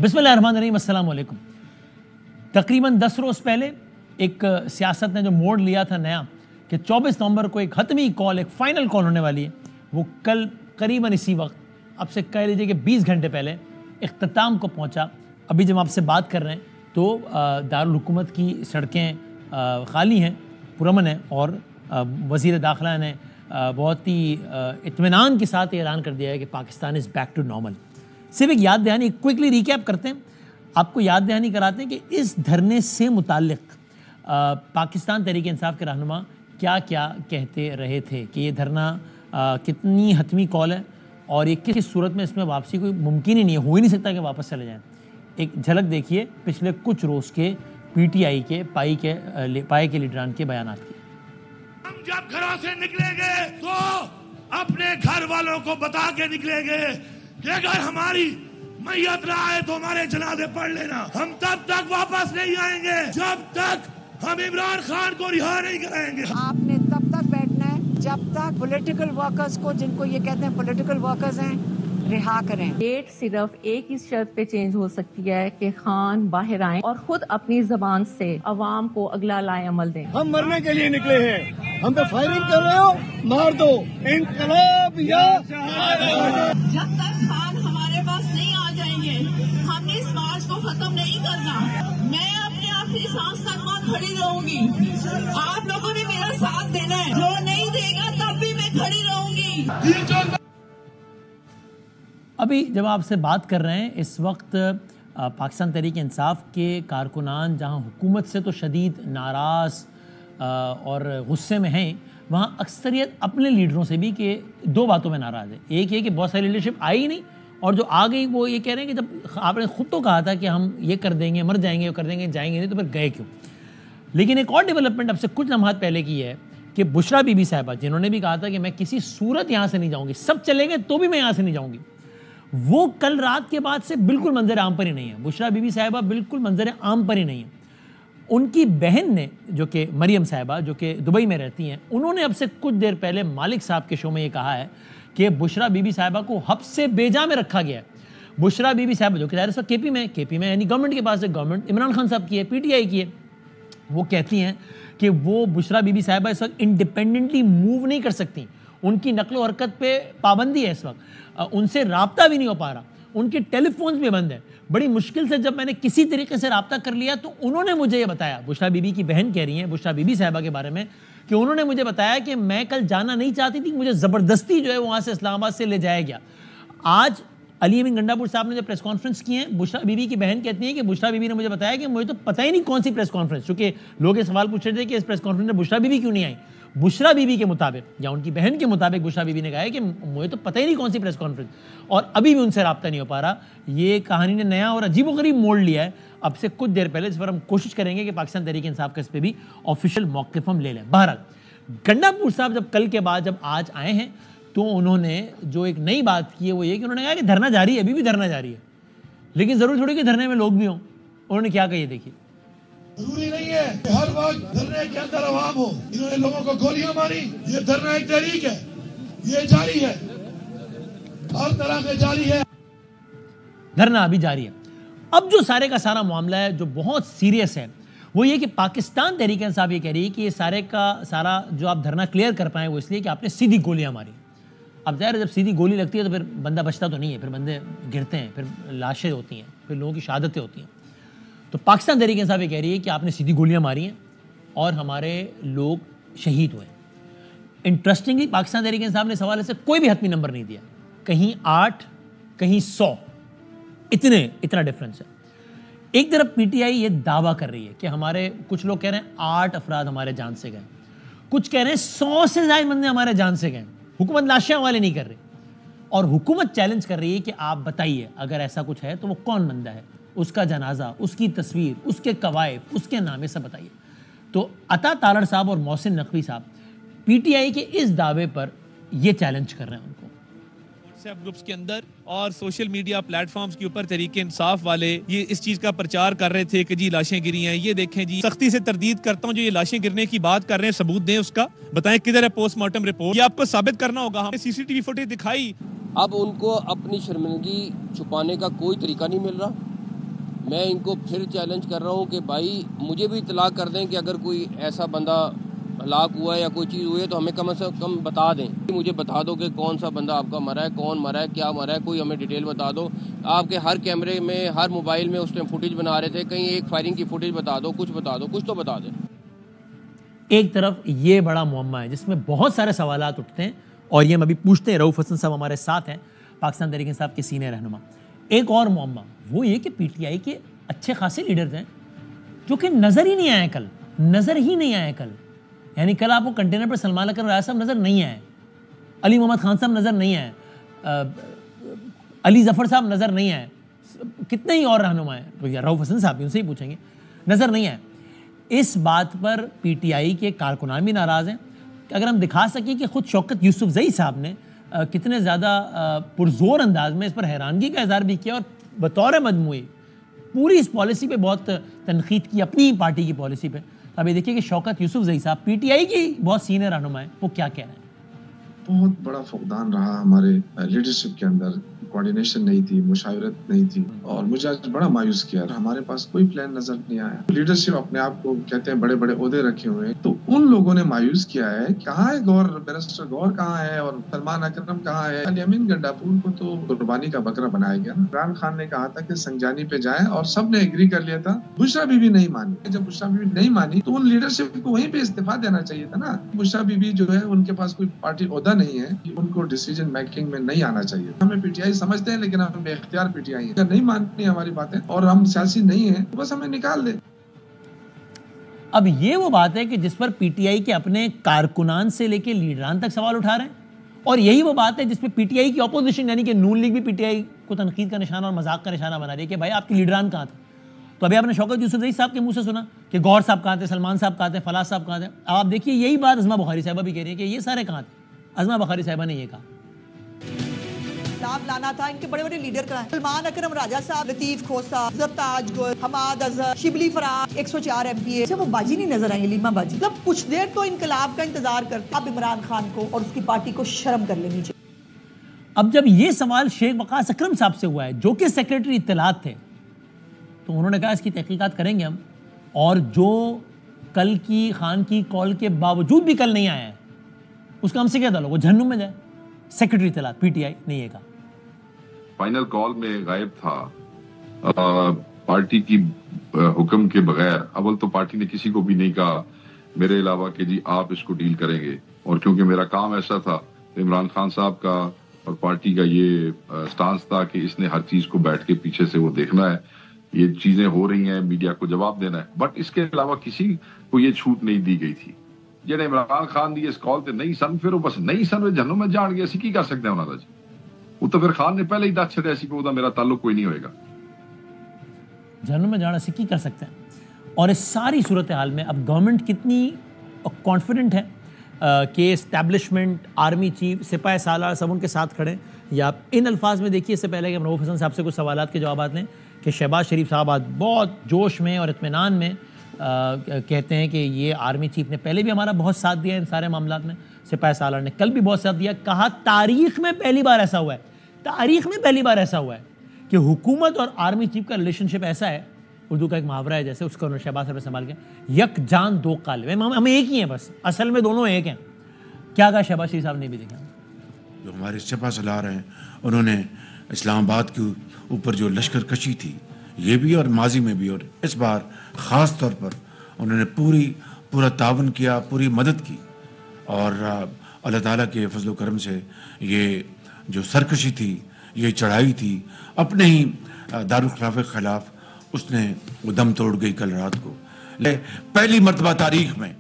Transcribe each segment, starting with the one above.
بسم اللہ الرحمن الرحیم، السلام علیکم۔ تقریباً 10 روز پہلے ایک سیاست نے جو موڑ لیا تھا نیا کہ 24 نومبر کو ایک حتمی کال، ایک فائنل کال ہونے والی ہے، وہ کل قریباً اسی وقت، اب سے کہہ لیجئے کہ 20 گھنٹے پہلے اختتام کو پہنچا۔ ابھی جب آپ سے بات کر رہے ہیں تو دارالحکومت کی سڑکیں خالی ہیں، پرامن ہیں، اور وزیر داخلہ نے بہت ہی اطمینان کے ساتھ اعلان کر دیا ہے کہ پاکستان از بیک ٹو نارمل۔ صرف ایک یاد دہانی، کوئکلی ریکیپ کرتے ہیں، آپ کو یاد دہانی کراتے ہیں کہ اس دھرنے سے متعلق پاکستان تحریک انصاف کے رہنما کیا کیا کہتے رہے تھے، کہ یہ دھرنا کتنی حتمی کال ہے اور یہ کس صورت میں اس میں واپسی کوئی ممکن ہی نہیں ہے، ہو ہی نہیں سکتا کہ واپس چلے جائیں۔ ایک جھلک دیکھیے پچھلے کچھ روز کے پی ٹی آئی کے پائے کے لیڈران کے بیانات کی۔ ہم جب گھروں سے نکلیں گے تو اپنے گھر والوں کو بتا کے نکلیں گے کہ اگر ہماری میت نہ آئے تو ہمارے جنازے پڑھ لینا۔ ہم تب تک واپس نہیں آئیں گے جب تک ہم عمران خان کو رہا نہیں کرائیں گے۔ آپ نے تب تک بیٹھنا ہے جب تک پولیٹیکل ورکرز کو، جن کو یہ کہتے ہیں پولیٹیکل ورکرز ہیں، رہا کریں۔ ڈیٹ صرف ایک ہی شرط پہ چینج ہو سکتی ہے کہ خان باہر آئیں اور خود اپنی زبان سے عوام کو اگلا لائے عمل دیں۔ ہم مرنے کے لیے نکلے ہیں، ہم پہ فائرنگ کر رہے ہو، مار دو، انقلاب یا شہادت۔ جب تک خان ہمارے پاس نہیں آ جائیں گے ہم نے اس مارچ کو ختم نہیں کرنا۔ میں اپنے آخری سانس تک وہاں کھڑی رہوں گی، آپ لوگوں نے میرا ساتھ دینا ہے، جو نہیں دے گا تب بھی میں کھڑی رہوں گی۔ ابھی جب آپ سے بات کر رہے ہیں اس وقت پاکستان تحریک انصاف کے کارکنان جہاں حکومت سے تو شدید ناراض اور غصے میں ہیں، وہاں اکثریت اپنے لیڈروں سے بھی کہ دو باتوں میں ناراض ہے۔ ایک یہ کہ بہت ساری لیڈرشپ آئی ہی نہیں، اور جو آ گئی وہ یہ کہہ رہے ہیں کہ جب آپ نے خود تو کہا تھا کہ ہم یہ کر دیں گے، مر جائیں گے، کر دیں گے، جائیں گے نہیں، تو پھر گئے کیوں؟ لیکن ایک اور ڈیولپمنٹ اب سے کچھ لمحات پہلے کی ہے کہ بشرا بی بی صاحبہ، جنہوں نے بھی کہا تھا کہ میں کسی صورت یہاں سے نہیں جاؤں گی، سب چلیں گے تو بھی میں یہاں سے نہیں جاؤں گی، وہ کل رات کے بعد سے بالکل منظر عام پر ہی نہیں ہے۔ بشرا بی بی صاحبہ بالکل منظر عام پر ہی نہیں ہے۔ ان کی بہن نے، جو کہ مریم صاحبہ، جو کہ دبئی میں رہتی ہیں، انہوں نے اب سے کچھ دیر پہلے مالک صاحب کے شو میں یہ کہا ہے کہ بشرا بی بی صاحبہ کو حبس سے بیجا میں رکھا گیا ہے۔ بشرا بی بی صاحبہ جو کہ ظاہر اس وقت کے پی میں یعنی گورنمنٹ کے پاس ہے، گورنمنٹ عمران خان صاحب کی ہے، پی ٹی آئی کی ہے، وہ کہتی ہیں کہ وہ بشرا بی بی صاحبہ اس وقت انڈیپینڈنٹلی موو نہیں کر سکتی، ان کی نقل و حرکت پہ پابندی ہے اس وقت، ان سے رابطہ بھی نہیں ہو پا رہا، ان کے ٹیلی فونز بھی بند ہیں۔ بڑی مشکل سے جب میں نے کسی طریقے سے رابطہ کر لیا تو انہوں نے مجھے یہ بتایا، بشرا بی بی کی بہن کہہ رہی ہیں بشرا بی بی صاحبہ کے بارے میں، کہ انہوں نے مجھے بتایا کہ میں کل جانا نہیں چاہتی تھی، مجھے زبردستی جو ہے وہاں سے اسلام آباد سے لے جایا گیا۔ آج علی امین گنڈا پور صاحب نے جب پریس کانفرنس کی ہے، بشرا بی بی کی بہن کہتی ہیں کہ بشرا بی بی نے مجھے بتایا کہ مجھے تو پتہ ہی نہیں کون سی پریس کانفرنس، چونکہ لوگ یہ سوال پوچھ رہے تھے کہ اس پریس کانفرنس میں بشرا بی بی کیوں نہیں آئی۔ بشرا بی بی کے مطابق یا ان کی بہن کے مطابق بشرا بی بی نے کہا ہے کہ مجھے تو پتہ ہی نہیں کون سی پریس کانفرنس، اور ابھی بھی ان سے رابطہ نہیں ہو پا رہا۔ یہ کہانی نے نیا اور عجیب و غریب موڑ لیا ہے اب سے کچھ دیر پہلے، جس پر ہم کوشش کریں گے کہ پاکستان تحریک انصاف کا اس پہ بھی آفیشیل موقف ہم لے لیں۔ بہرحال گنڈا پور صاحب جب کل کے بعد جب آج آئے ہیں تو انہوں نے جو ایک نئی بات کی ہے وہ یہ کہ انہوں نے کہا کہ دھرنا جاری ہے، ابھی بھی دھرنا جاری ہے، لیکن ضرور تھوڑی کہ دھرنے میں لوگ بھی ہوں۔ انہوں نے کیا کہا دیکھیے۔ ضروری نہیں ہے کہ ہر وقت دھرنے کے اندر عوام ہو۔ انہوں نے لوگوں کو گولیاں ماری، یہ دھرنا ایک تحریک ہے، یہ جاری ہے، ہر طرح سے جاری ہے، دھرنا ابھی جاری ہے۔ اب جو سارے کا سارا معاملہ ہے جو بہت سیریس ہے وہ یہ کہ پاکستان تحریک انصاف یہ کہہ رہی ہے کہ یہ سارے کا سارا جو آپ دھرنا کلیئر کر پائیں وہ اس لیے کہ آپ نے سیدھی گولیاں ماری۔ اب ظاہر ہے جب سیدھی گولی لگتی ہے تو پھر بندہ بچتا تو نہیں ہے، پھر بندے گرتے ہیں، پھر لاشیں ہوتی ہیں، پھر لوگوں کی شہادتیں ہوتی ہیں۔ تو پاکستان تحریک انصاف یہ کہہ رہی ہے کہ آپ نے سیدھی گولیاں ماری ہیں اور ہمارے لوگ شہید ہوئے۔ انٹرسٹنگلی پاکستان تحریک انصاف نے اس حوالے سے کوئی بھی حتمی نمبر نہیں دیا، کہیں 8 کہیں 100، اتنا ڈفرنس ہے۔ ایک طرف پی ٹی آئی یہ دعویٰ کر رہی ہے کہ ہمارے کچھ لوگ کہہ رہے ہیں 8 افراد ہمارے جان سے گئے، کچھ کہہ رہے ہیں 100 سے زائد بندے ہمارے جان سے گئے، حکومت لاشیں حوالے نہیں کر رہی، اور حکومت چیلنج کر رہی ہے کہ آپ بتائیے اگر ایسا کچھ ہے تو وہ کون بندہ ہے، اس کا جنازہ، اس کی تصویر، اس کے قوائف، اس کے نام، سب بتائیے۔ تو عطا تالڑ صاحب اور محسن نقوی صاحب پی ٹی آئی کے اس دعوے پر یہ چیلنج کر رہے ہیں ان کو۔ واٹس ایپ گروپس کے اندر اور سوشل میڈیا پلیٹ فارمز کے اوپر تحریک انصاف والے یہ اس چیز کا پرچار کر رہے تھے کہ جی لاشیں گری ہیں، یہ دیکھیں جی، سختی سے تردید کرتا ہوں جو یہ لاشیں گرنے کی بات کر رہے ہیں ثبوت دیں اس کا، بتائیں کدھر ہے پوسٹ مارٹم رپورٹ، یہ آپ کو ثابت کرنا ہوگا۔ ہم نے سی سی ٹی وی فوٹیج دکھائی، اب ان کو اپنی شرمندگی چھپانے کا کوئی طریقہ نہیں مل رہا، میں ان کو پھر چیلنج کر رہا ہوں کہ بھائی مجھے بھی اطلاع کر دیں کہ اگر کوئی ایسا بندہ ہلاک ہوا ہے یا کوئی چیز ہوئی ہے تو ہمیں کم از کم بتا دیں. مجھے بتا دو کہ کون سا بندہ آپ کا مرا ہے, کون مرا ہے, کیا مرا ہے, کوئی ہمیں ڈیٹیل بتا دو. آپ کے ہر کیمرے میں, ہر موبائل میں اس ٹائم فوٹیج بنا رہے تھے, کہیں ایک فائرنگ کی فوٹیج بتا دو, کچھ تو بتا دیں. ایک طرف یہ بڑا معمہ ہے جس میں بہت سارے سوالات اٹھتے ہیں, اور یہ ہم ابھی پوچھتے ہیں. رؤف حسن صاحب ہمارے ساتھ ہیں, پاکستان تحریک انصاف کے سینئر رہنما. ایک اور معمہ وہ یہ کہ پی ٹی آئی کے اچھے خاصے لیڈرز ہیں جو کہ نظر ہی نہیں آئے کل. یعنی کل آپ کو کنٹینر پر سلمان اکرم راجہ صاحب نظر نہیں آئے, علی محمد خان صاحب نظر نہیں آئے, علی ظفر صاحب نظر نہیں آئے, کتنے ہی اور رہنما ہیں, رؤف حسن صاحب ان سے ہی پوچھیں گے, نظر نہیں آئے. اس بات پر پی ٹی آئی کے کارکنان بھی ناراض ہیں. اگر ہم دکھا سکیں کہ خود شوکت یوسف زئی صاحب نے کتنے زیادہ پرزور انداز میں اس پر حیرانگی کا اظہار بھی کیا, اور بطور مجموعی پوری اس پالیسی پہ بہت تنقید کی, اپنی پارٹی کی پالیسی پہ. اب یہ دیکھیے کہ شوکت یوسف زئی صاحب پی ٹی آئی کی بہت سینئر رہنما ہیں, وہ کیا کہہ رہے ہیں. بہت بڑا فقدان رہا ہمارے لیڈرشپ کے اندر, کوارڈینیشن نہیں تھی, مشاورت نہیں تھی, اور مجھے آج بڑا مایوس کیا. ہمارے پاس کوئی پلان نظر نہیں آیا. لیڈرشپ اپنے آپ کو کہتے ہیں بڑے بڑے عہدے رکھے ہوئے ہیں, تو ان لوگوں نے مایوس کیا ہے. کہاں ہے گور, بیرسٹر گور کہاں ہے, اور سلمان اکرم کہاں ہے. الیمین گنڈاپور کو تو قربانی کا بکرا بنایا گیا. عمران خان نے کہا تھا کہ سنجانی پہ جائیں, اور سب نے ایگری کر لیا تھا. بشرا بی بی نہیں مانی. جب بشرا بی بی نہیں مانی تو ان لیڈرشپ کو وہیں پہ استعفا دینا چاہیے تھا نا. بشرا بی بی جو ہے ان کے پاس کوئی پارٹی عہدہ نہیں ہے, ان کو ڈیسیجن میکنگ میں نہیں آنا چاہیے. ہمیں پی ٹی آئی سمجھتے ہیں, لیکن ہم بے اختیار پی ٹی آئی ہیں. نہیں ماننی ہماری باتیں اور ہم سیاسی نہیں ہیں, بس ہمیں نکال دے. اب یہ وہ بات ہے کہ جس پر پی ٹی آئی کے اپنے کارکنان سے لے کے لیڈران تک سوال اٹھا رہے ہیں, اور یہی وہ بات ہے جس پہ پی ٹی آئی کی اپوزیشن یعنی کہ نون لیگ بھی پی ٹی آئی کو تنقید کا نشانہ اور مذاق کا نشانہ بنا رہی ہے کہ بھائی آپ کے لیڈران کہاں تھے. تو ابھی آپ نے شوکت یوسف زئی صاحب کے منہ سے سنا کہ گور صاحب کہاں تھے, سلمان صاحب کہاں تھے, فلاح صاحب کہاں تھے. اب آپ دیکھیے یہی بات عظمیٰ بخاری صاحبہ بھی کہہ رہی ہے کہ یہ سارے کہاں تھے. عظمیٰ بخاری صاحبہ نے یہ کہا لانا تھا, ان کے بڑے بڑے لیڈر کرائیں. سلمان اکرم راجہ صاحب, لطیف کھوسہ, زرتاج گل, حماد اظہر, شبلی فراق, 104 ایم پی اے, وہ باجی نہیں نظر آئیں, لیما باجی. جب کچھ دیر تو انقلاب کا انتظار کرتے. اب عمران خان کو اور اس کی پارٹی کو شرم کر لینی چاہیے. اب جب یہ سوال شیخ وقاص اکرم صاحب سے ہوا ہے جو کہ سیکریٹری اطلاعات تھے, تو انہوں نے کہا اس کی تحقیقات کریں گے ہم, اور جو کل کی خان کی کال کے باوجود بھی کل نہیں آیا ہے اس کا ہم سے کیا تعلق, وہ جہنم میں جائے. سیکریٹری اطلاعات پی ٹی آئی نے یہ کہا. فائنل کال میں غائب تھا پارٹی کی حکم کے بغیر. اول تو پارٹی نے کسی کو بھی نہیں کہا میرے علاوہ کہ جی آپ اس کو ڈیل کریں گے, اور کیونکہ میرا کام ایسا تھا, عمران خان صاحب کا اور پارٹی کا یہ سٹانس تھا کہ اس نے ہر چیز کو بیٹھ کے پیچھے سے وہ دیکھنا ہے, یہ چیزیں ہو رہی ہیں, میڈیا کو جواب دینا ہے. بٹ اس کے علاوہ کسی کو یہ چھوٹ نہیں دی گئی تھی. جنہیں عمران خان دی اس کال تے نہیں سن, پھر وہ بس نہیں سن جہنم میں جان گیا. اسی کی کر سکتے ہیں انہوں نے, وہ تو پھر خان نے پہلے ہی دس چھڑے ایسی کو میرا تعلق کوئی نہیں ہوئے گا. جہنم میں جانا سکی کر سکتے ہیں. اور اس ساری صورتحال میں اب گورنمنٹ کتنی کانفیڈنٹ ہے کہ اسٹیبلشمنٹ, آرمی چیف, سپاہ سالار سب ان کے ساتھ کھڑے. یا آپ ان الفاظ میں دیکھیے, اس سے پہلے کہ ہم رؤف حسن صاحب سے کچھ سوالات کے جوابات لیں, کہ شہباز شریف صاحب آج بہت جوش میں اور اطمینان میں کہتے ہیں کہ یہ آرمی چیف نے پہلے بھی ہمارا بہت ساتھ دیا ان سارے معاملات میں, سپاہ سالار نے کل بھی بہت ساتھ دیا. کہا تاریخ میں پہلی بار ایسا ہوا ہے کہ حکومت اور آرمی چیف کا ریلیشن شپ ایسا ہے, اردو کا ایک محاورہ ہے جیسے, اس کو انہوں نے شہباز صاحب نے استعمال کیا, یک جان دو قالب. ہم ایک ہی ہیں, بس اصل میں دونوں ایک ہیں. کیا کہا شہباز شریف صاحب نے بھی دیکھا. جو ہمارے سپاہ سالار ہیں انہوں نے اسلام آباد کے اوپر جو لشکر کشی تھی, یہ بھی اور ماضی میں بھی, اور اس بار خاص طور پر انہوں نے پورا تعاون کیا, پوری مدد کی. اور اللہ تعالیٰ کے فضل و کرم سے یہ جو سرکشی تھی, یہ چڑھائی تھی اپنے ہی دارالخلافہ کے خلاف, اس نے وہ دم توڑ گئی کل رات کو. پہلی مرتبہ تاریخ میں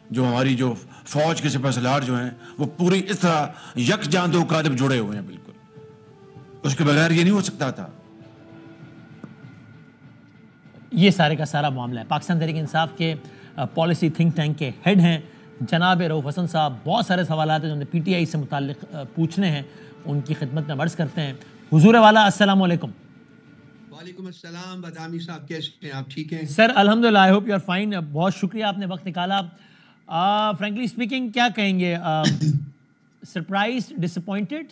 جو ہماری جو فوج کے سپہ سالار جو ہیں وہ پوری اس طرح یک جان دو قالب جڑے ہوئے ہیں. بالکل اس کے بغیر یہ نہیں ہو سکتا تھا. یہ سارے کا سارا معاملہ ہے. پاکستان تحریک انصاف کے پالیسی تھنک ٹینک کے ہیڈ ہیں جناب رؤف حسن صاحب. بہت سارے سوالات ہیں جو پی ٹی آئی سے متعلق پوچھنے ہیں, ان کی خدمت میں عرض کرتے ہیں. حضور والا السلام علیکم. وعلیکم السلام. بدامی صاحب کیسے ہیں آپ, ٹھیک ہیں سر؟ الحمدللہ, I hope you are fine. بہت شکریہ آپ نے وقت نکالا. فرینکلی اسپیکنگ کیا کہیں گے, سرپرائز, ڈس اپوائنٹڈ؟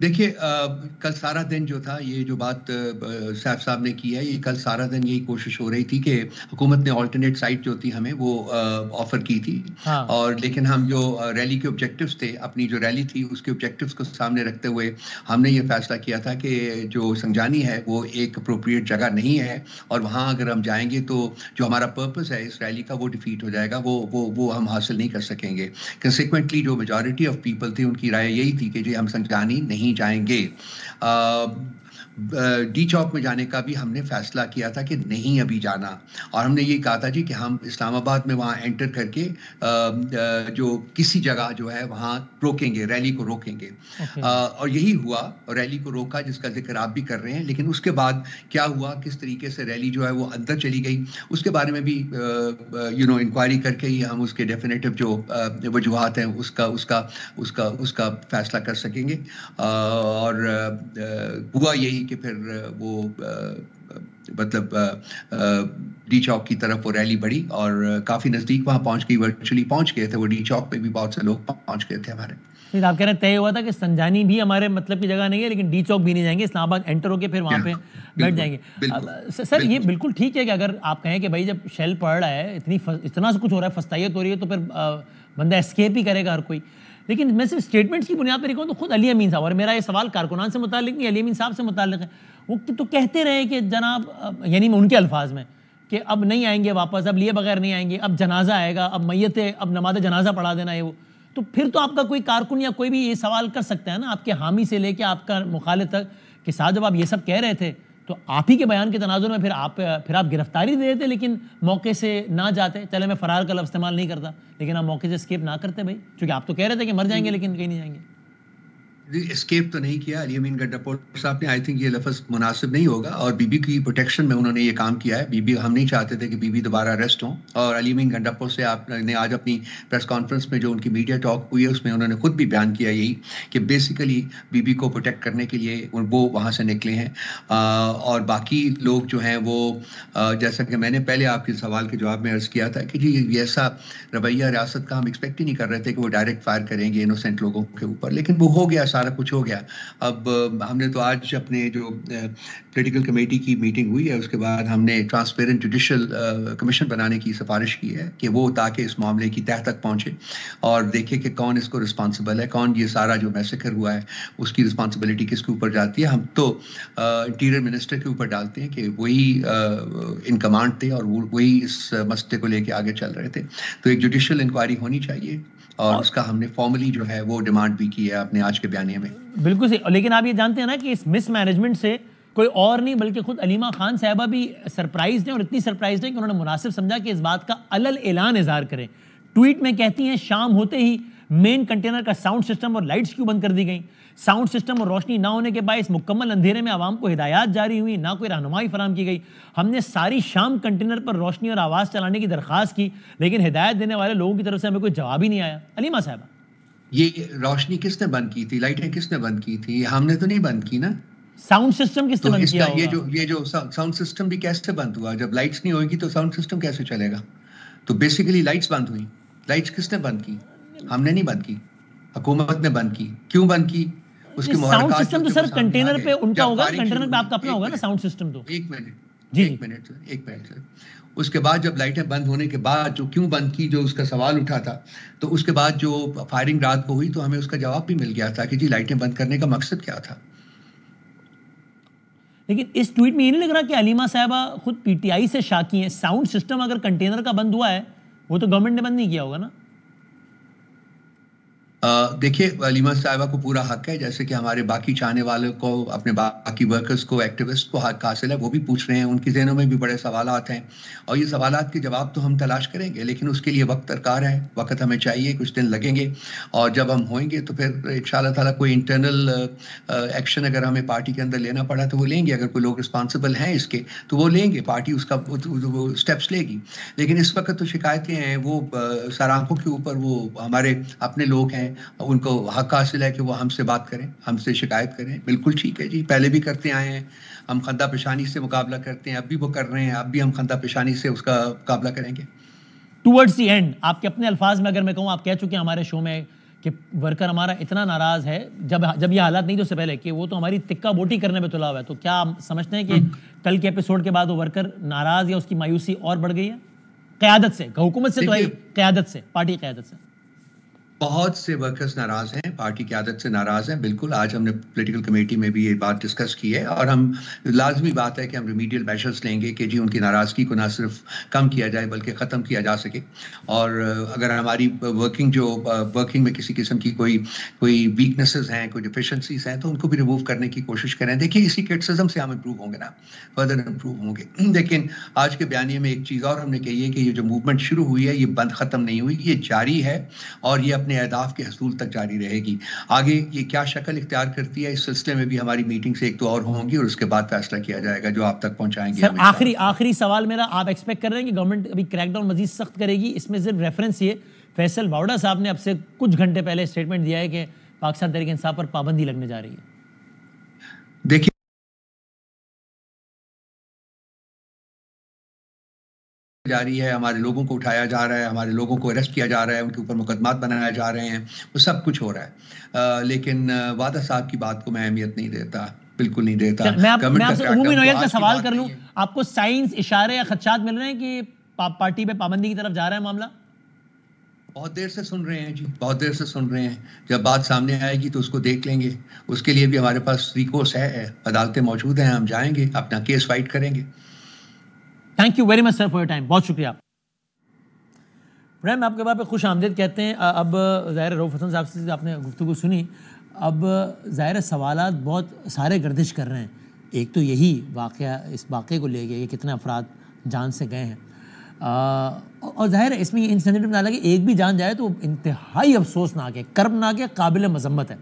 دیکھیے کل سارا دن جو تھا یہ جو بات سیف صاحب نے کی ہے یہ کل سارا دن یہی کوشش ہو رہی تھی کہ حکومت نے آلٹرنیٹ سائٹ جو تھی ہمیں وہ آفر کی تھی اور لیکن ہم جو ریلی کے آبجیکٹیوز تھے اپنی جو ریلی تھی اس کے آبجیکٹیوز کو سامنے رکھتے ہوئے ہم نے یہ فیصلہ کیا تھا کہ جو سنجانی ہے وہ ایک اپروپریٹ جگہ نہیں ہے اور وہاں اگر ہم جائیں گے تو جو ہمارا پرپز ہے اس ریلی کا وہ ڈیفیٹ ہو جائے گا وہ ہم حاصل نہیں کر سکیں گے. کنسیکوینٹلی جو میجورٹی آف پیپل تھی ان کی رائے یہی تھی کہ جی ہم سنجانی نہیں جائیں گے. ڈی چوک میں جانے کا بھی ہم نے فیصلہ کیا تھا کہ نہیں ابھی جانا اور ہم نے یہ کہا تھا جی کہ ہم اسلام آباد میں وہاں انٹر کر کے جو کسی جگہ جو ہے وہاں روکیں گے ریلی کو روکیں گے اور یہی ہوا ریلی کو روکا جس کا ذکر آپ بھی کر رہے ہیں. لیکن اس کے بعد کیا ہوا کس طریقے سے ریلی جو ہے وہ اندر چلی گئی اس کے بارے میں بھی انکوائری کر کے ہی ہم اس کے ڈیفینیٹو جو وجوہات ہیں اس کا فیصلہ کر سکیں گے. اور ہوا یہی کہ پھر وہ مطلب ڈی چوک کی طرف وہ ریلی بڑھی اور کافی نزدیک وہاں پہنچ گئی ورچولی پہنچ گئے تھے وہ ڈی چوک پہ بھی بہت سے لوگ پہنچ گئے تھے ہمارے. آپ کہہ رہے ہیں طے ہوا تھا کہ سنجانی بھی ہمارے مطلب کی جگہ نہیں ہے لیکن ڈی چوک بھی نہیں جائیں گے اسلام آباد انٹر ہو کے پھر وہاں پہ بیٹھ جائیں گے. سر یہ بالکل ٹھیک ہے کہ اگر آپ کہیں کہ بھائی جب شیل پڑ رہا ہے اتنا کچھ ہو رہا ہے فستائیت ہو رہی ہے تو پھر بندہ اسکیپ ہی کرے گا ہر کوئی. لیکن میں صرف اسٹیٹمنٹس کی بنیاد پہ کہوں تو خود علی امین صاحب اور میرا یہ سوال کارکنان سے متعلق نہیں علی امین صاحب سے متعلق ہے وہ تو کہتے رہے کہ جناب یعنی ان کے الفاظ میں کہ اب نہیں آئیں گے واپس اب لیے بغیر نہیں آئیں گے اب جنازہ آئے گا اب میت اب نماز جنازہ پڑھا دینا ہے وہ. تو پھر تو آپ کا کوئی کارکن یا کوئی بھی یہ سوال کر سکتا ہے نا آپ کے حامی سے لے کے آپ کا مخالف تک کہ صاحب جب آپ یہ سب کہہ رہے تھے تو آپ ہی کے بیان کے تناظر میں پھر آپ گرفتاری دے دیتے لیکن موقع سے نہ جاتے. چلے میں فرار کا لفظ استعمال نہیں کرتا لیکن آپ موقع سے اسکیپ نہ کرتے بھائی چونکہ آپ تو کہہ رہے تھے کہ مر جائیں گے لیکن کہیں نہیں جائیں گے. اسکیپ تو نہیں کیا علی امین گڈا پور صاحب نے. آئی تھنک یہ لفظ مناسب نہیں ہوگا اور بی بی کی پروٹیکشن میں انہوں نے یہ کام کیا ہے. بی بی ہم نہیں چاہتے تھے کہ بی بی دوبارہ اریسٹ ہوں اور علی امین گڈا پور سے آپ نے آج اپنی پریس کانفرنس میں جو ان کی میڈیا ٹاک ہوئی ہے اس میں انہوں نے خود بھی بیان کیا یہی کہ بیسیکلی بی بی کو پروٹیکٹ کرنے کے لیے وہ وہاں سے نکلے ہیں اور باقی لوگ جو ہیں وہ جیسا کہ میں نے پہلے آپ کے سوال کے جواب میں عرض کیا تھا کہ جی ایسا رویہ ریاست کا ہم ایکسپیکٹ ہی نہیں کر رہے تھے کہ وہ ڈائریکٹ فائر کریں گے انوسینٹ لوگوں کے اوپر لیکن وہ ہو گیا سارا کچھ ہو گیا. اب ہم نے تو آج اپنے جو پولیٹیکل کمیٹی کی میٹنگ ہوئی ہے اس کے بعد ہم نے ٹرانسپیرنٹ جوڈیشل کمیشن بنانے کی سفارش کی ہے کہ وہ تاکہ اس معاملے کی تہ تک پہنچے اور دیکھے کہ کون اس کو رسپانسبل ہے کون یہ سارا جو میسیکر ہوا ہے اس کی رسپانسبلٹی کس کے اوپر جاتی ہے. ہم تو انٹیریئر منسٹر کے اوپر ڈالتے ہیں کہ وہی ان کمانڈ تھے اور وہی اس مسئلے کو لے کے آگے چل رہے تھے. تو ایک جوڈیشل انکوائری ہونی چاہیے اور اس کا ہم نے فارملی جو ہے وہ ڈیمانڈ بھی کی ہے اپنے آج کے بیانیے میں. بالکل صحیح. لیکن آپ یہ جانتے ہیں نا کہ اس مس مینجمنٹ سے کوئی اور نہیں بلکہ خود علیمہ خان صاحبہ بھی سرپرائزڈ ہیں اور اتنی سرپرائزڈ ہیں کہ انہوں نے مناسب سمجھا کہ اس بات کا علل اعلان اظہار کریں. ٹویٹ میں کہتی ہیں شام ہوتے ہی مین کنٹینر کا ساؤنڈ سسٹم اور لائٹس کیوں بند کر دی گئیں. ساؤنڈ سسٹم اور روشنی نہ ہونے کے باعث مکمل اندھیرے میں عوام کو ہدایات جاری ہوئی نہ کوئی رہنمائی فراہم کی گئی. ہم نے ساری شام کنٹینر پر روشنی اور آواز چلانے کی درخواست کی لیکن ہدایت دینے والے لوگوں کی طرف سے ہمیں کوئی جواب ہی نہیں آیا. علیمہ صاحبہ یہ روشنی کس نے بند کی تھی لائٹیں کس نے بند کی تھی ہم نے تو نہیں بند کی نا. ساؤنڈ سسٹم کس نے بند کیا ہوگا. یہ جو ساؤنڈ سسٹم بھی کیسے بند ہوا جب لائٹس نہیں ہوئے گی تو ساؤنڈ سسٹم کیسے چلے گا. تو بیسیکلی لائٹس بند ہوئی. لائٹس کس نے بند کی ہم نے نہیں بند کی حکومت نے بند کی. کیوں بند کی اس کی ساؤنڈ سسٹم تو سر کنٹینر پہ ان کا ہوگا کنٹینر پہ آپ کا اپنا ہوگا نا ساؤنڈ سسٹم. تو ایک منٹ اس کے بعد جب لائٹیں بند ہونے کے بعد جو کیوں بند کی جو اس کا سوال اٹھا تھا تو اس کے بعد جو فائرنگ رات کو ہوئی تو ہمیں اس کا جواب بھی مل گیا تھا کہ جی لائٹیں بند کرنے کا مقصد کیا تھا. لیکن اس ٹویٹ میں یہ نہیں لگ رہا کہ علیمہ صاحبہ خود پی ٹی آئی سے شاکی ہیں. ساؤنڈ سسٹم اگر کنٹینر کا بند ہوا ہے وہ تو گورنمنٹ نے بند نہیں کیا ہوگا نا. دیکھیے علیمہ صاحبہ کو پورا حق ہے جیسے کہ ہمارے باقی چاہنے والوں کو اپنے باقی ورکرز کو ایکٹیوسٹ کو حق حاصل ہے. وہ بھی پوچھ رہے ہیں ان کی ذہنوں میں بھی بڑے سوالات ہیں اور یہ سوالات کے جواب تو ہم تلاش کریں گے لیکن اس کے لیے وقت درکار ہے. وقت ہمیں چاہیے کچھ دن لگیں گے اور جب ہم ہوئیں گے تو پھر انشاءاللہ تعالیٰ کوئی انٹرنل ایکشن اگر ہمیں پارٹی کے اندر لینا پڑا تو وہ لیں گے. اگر کوئی لوگ رسپانسبل ہیں اس کے تو وہ لیں گے پارٹی اس کا اسٹیپس لے گی. لیکن اس وقت تو شکایتیں ہیں وہ سر آنکھوں کے اوپر وہ ہمارے اپنے لوگ ہیں ان کو حق حاصل ہے کہ وہ ہم سے بات کریں ہم سے شکایت کریں. بالکل ٹھیک ہے جی پہلے بھی کرتے آئے ہیں ہم خندہ پیشانی سے مقابلہ کرتے ہیں اب بھی وہ کر رہے ہیں اب بھی ہم خندہ پیشانی سے اس کا مقابلہ کریں گے. ٹورڈز دی اینڈ آپ کے اپنے الفاظ میں اگر میں کہوں آپ کہہ چکے ہیں ہمارے شو میں کہ ورکر ہمارا اتنا ناراض ہے، جب یہ حالات نہیں تھے اس سے پہلے، کہ وہ تو ہماری تکہ بوٹی کرنے پہ تلا ہوا ہے. تو کیا آپ سمجھتے ہیں کہ کل کے ایپیسوڈ کے بعد وہ ورکر ناراض یا اس کی مایوسی اور بڑھ گئی ہے قیادت سے؟ حکومت سے تو ہے، قیادت سے، پارٹی قیادت سے. بہت سے ورکرز ناراض ہیں، پارٹی قیادت سے ناراض ہیں. بالکل آج ہم نے پولیٹیکل کمیٹی میں بھی یہ بات ڈسکس کی ہے، اور ہم لازمی بات ہے کہ ہم ریمیڈیل میجرز لیں گے کہ جی ان کی ناراضگی کو نہ صرف کم کیا جائے بلکہ ختم کیا جا سکے. اور اگر ہماری ورکنگ میں کسی قسم کی کوئی ویکنیسز ہیں، کوئی ڈیفیشنسیز ہیں، تو ان کو بھی ریموو کرنے کی کوشش کریں. دیکھیے اسی کرٹیسزم سے ہم امپروو ہوں گے نا، فردر امپروو ہوں گے. لیکن آج کے بیانیے میں ایک چیز اور ہم نے کہی ہے کہ یہ جو موومنٹ شروع ہوئی ہے یہ بند ختم نہیں ہوئی، یہ جاری ہے اور یہ اپنے اہداف کے حصول تک جاری رہے گی. آگے یہ کیا شکل اختیار کرتی ہے اس سلسلے میں بھی ہماری میٹنگ سے ایک تو اور ہوں گی، اور اس کے بعد فیصلہ کیا جائے گا جو آپ تک پہنچائیں گے. سر آخری سوال میرا، آپ ایکسپیکٹ کر رہے ہیں کہ گورنمنٹ ابھی کریک ڈاؤن مزید سخت کرے گی؟ اس میں صرف ریفرنس یہ فیصل واوڈا صاحب نے اب سے کچھ گھنٹے پہلے اسٹیٹمنٹ دیا ہے کہ پاکستان تحریک انصاف پر پابندی لگنے جا رہی ہے. دیکھیے جاری ہے، ہمارے لوگوں کو اٹھایا جا رہا ہے، ہمارے لوگوں کو اریسٹ کیا جا رہا ہے، ان کے اوپر مقدمات بنائے جا رہے ہیں، وہ سب کچھ ہو رہا ہے. لیکن وعدہ صاحب کی بات کو میں اہمیت نہیں دیتا، بالکل نہیں دیتا. میں آپ سے عمومی نوعیت کا سوال کر لوں، آپ کو سائنس اشارے یا خدشات مل رہے ہیں کہ پارٹی پہ پابندی کی طرف جا رہا ہے معاملہ؟ بہت دیر سے سن رہے ہیں جی، بہت دیر سے سن رہے ہیں. جب بات سامنے آئے گی تو اس کو دیکھ لیں گے. اس کے لیے بھی ہمارے پاس ریکورس ہے، عدالتیں موجود ہیں، ہم جائیں گے، اپنا کیس فائٹ کریں گے. Thank you very much sir for your time, بہت شکریہ. رحم آپ کے بات پہ خوش آمدید کہتے ہیں. اب ظاہر رؤف حسن صاحب سے آپ نے گفتگو سنی، اب ظاہر سوالات بہت سارے گردش کر رہے ہیں. ایک تو یہی واقعہ، اس واقعے کو لے کے کتنے افراد جان سے گئے ہیں، اور ظاہر ہے اس میں یہ انسینسٹیو ڈالا کہ ایک بھی جان جائے تو انتہائی افسوسناک ہے، کربناک ہے، قابل مذمت ہے.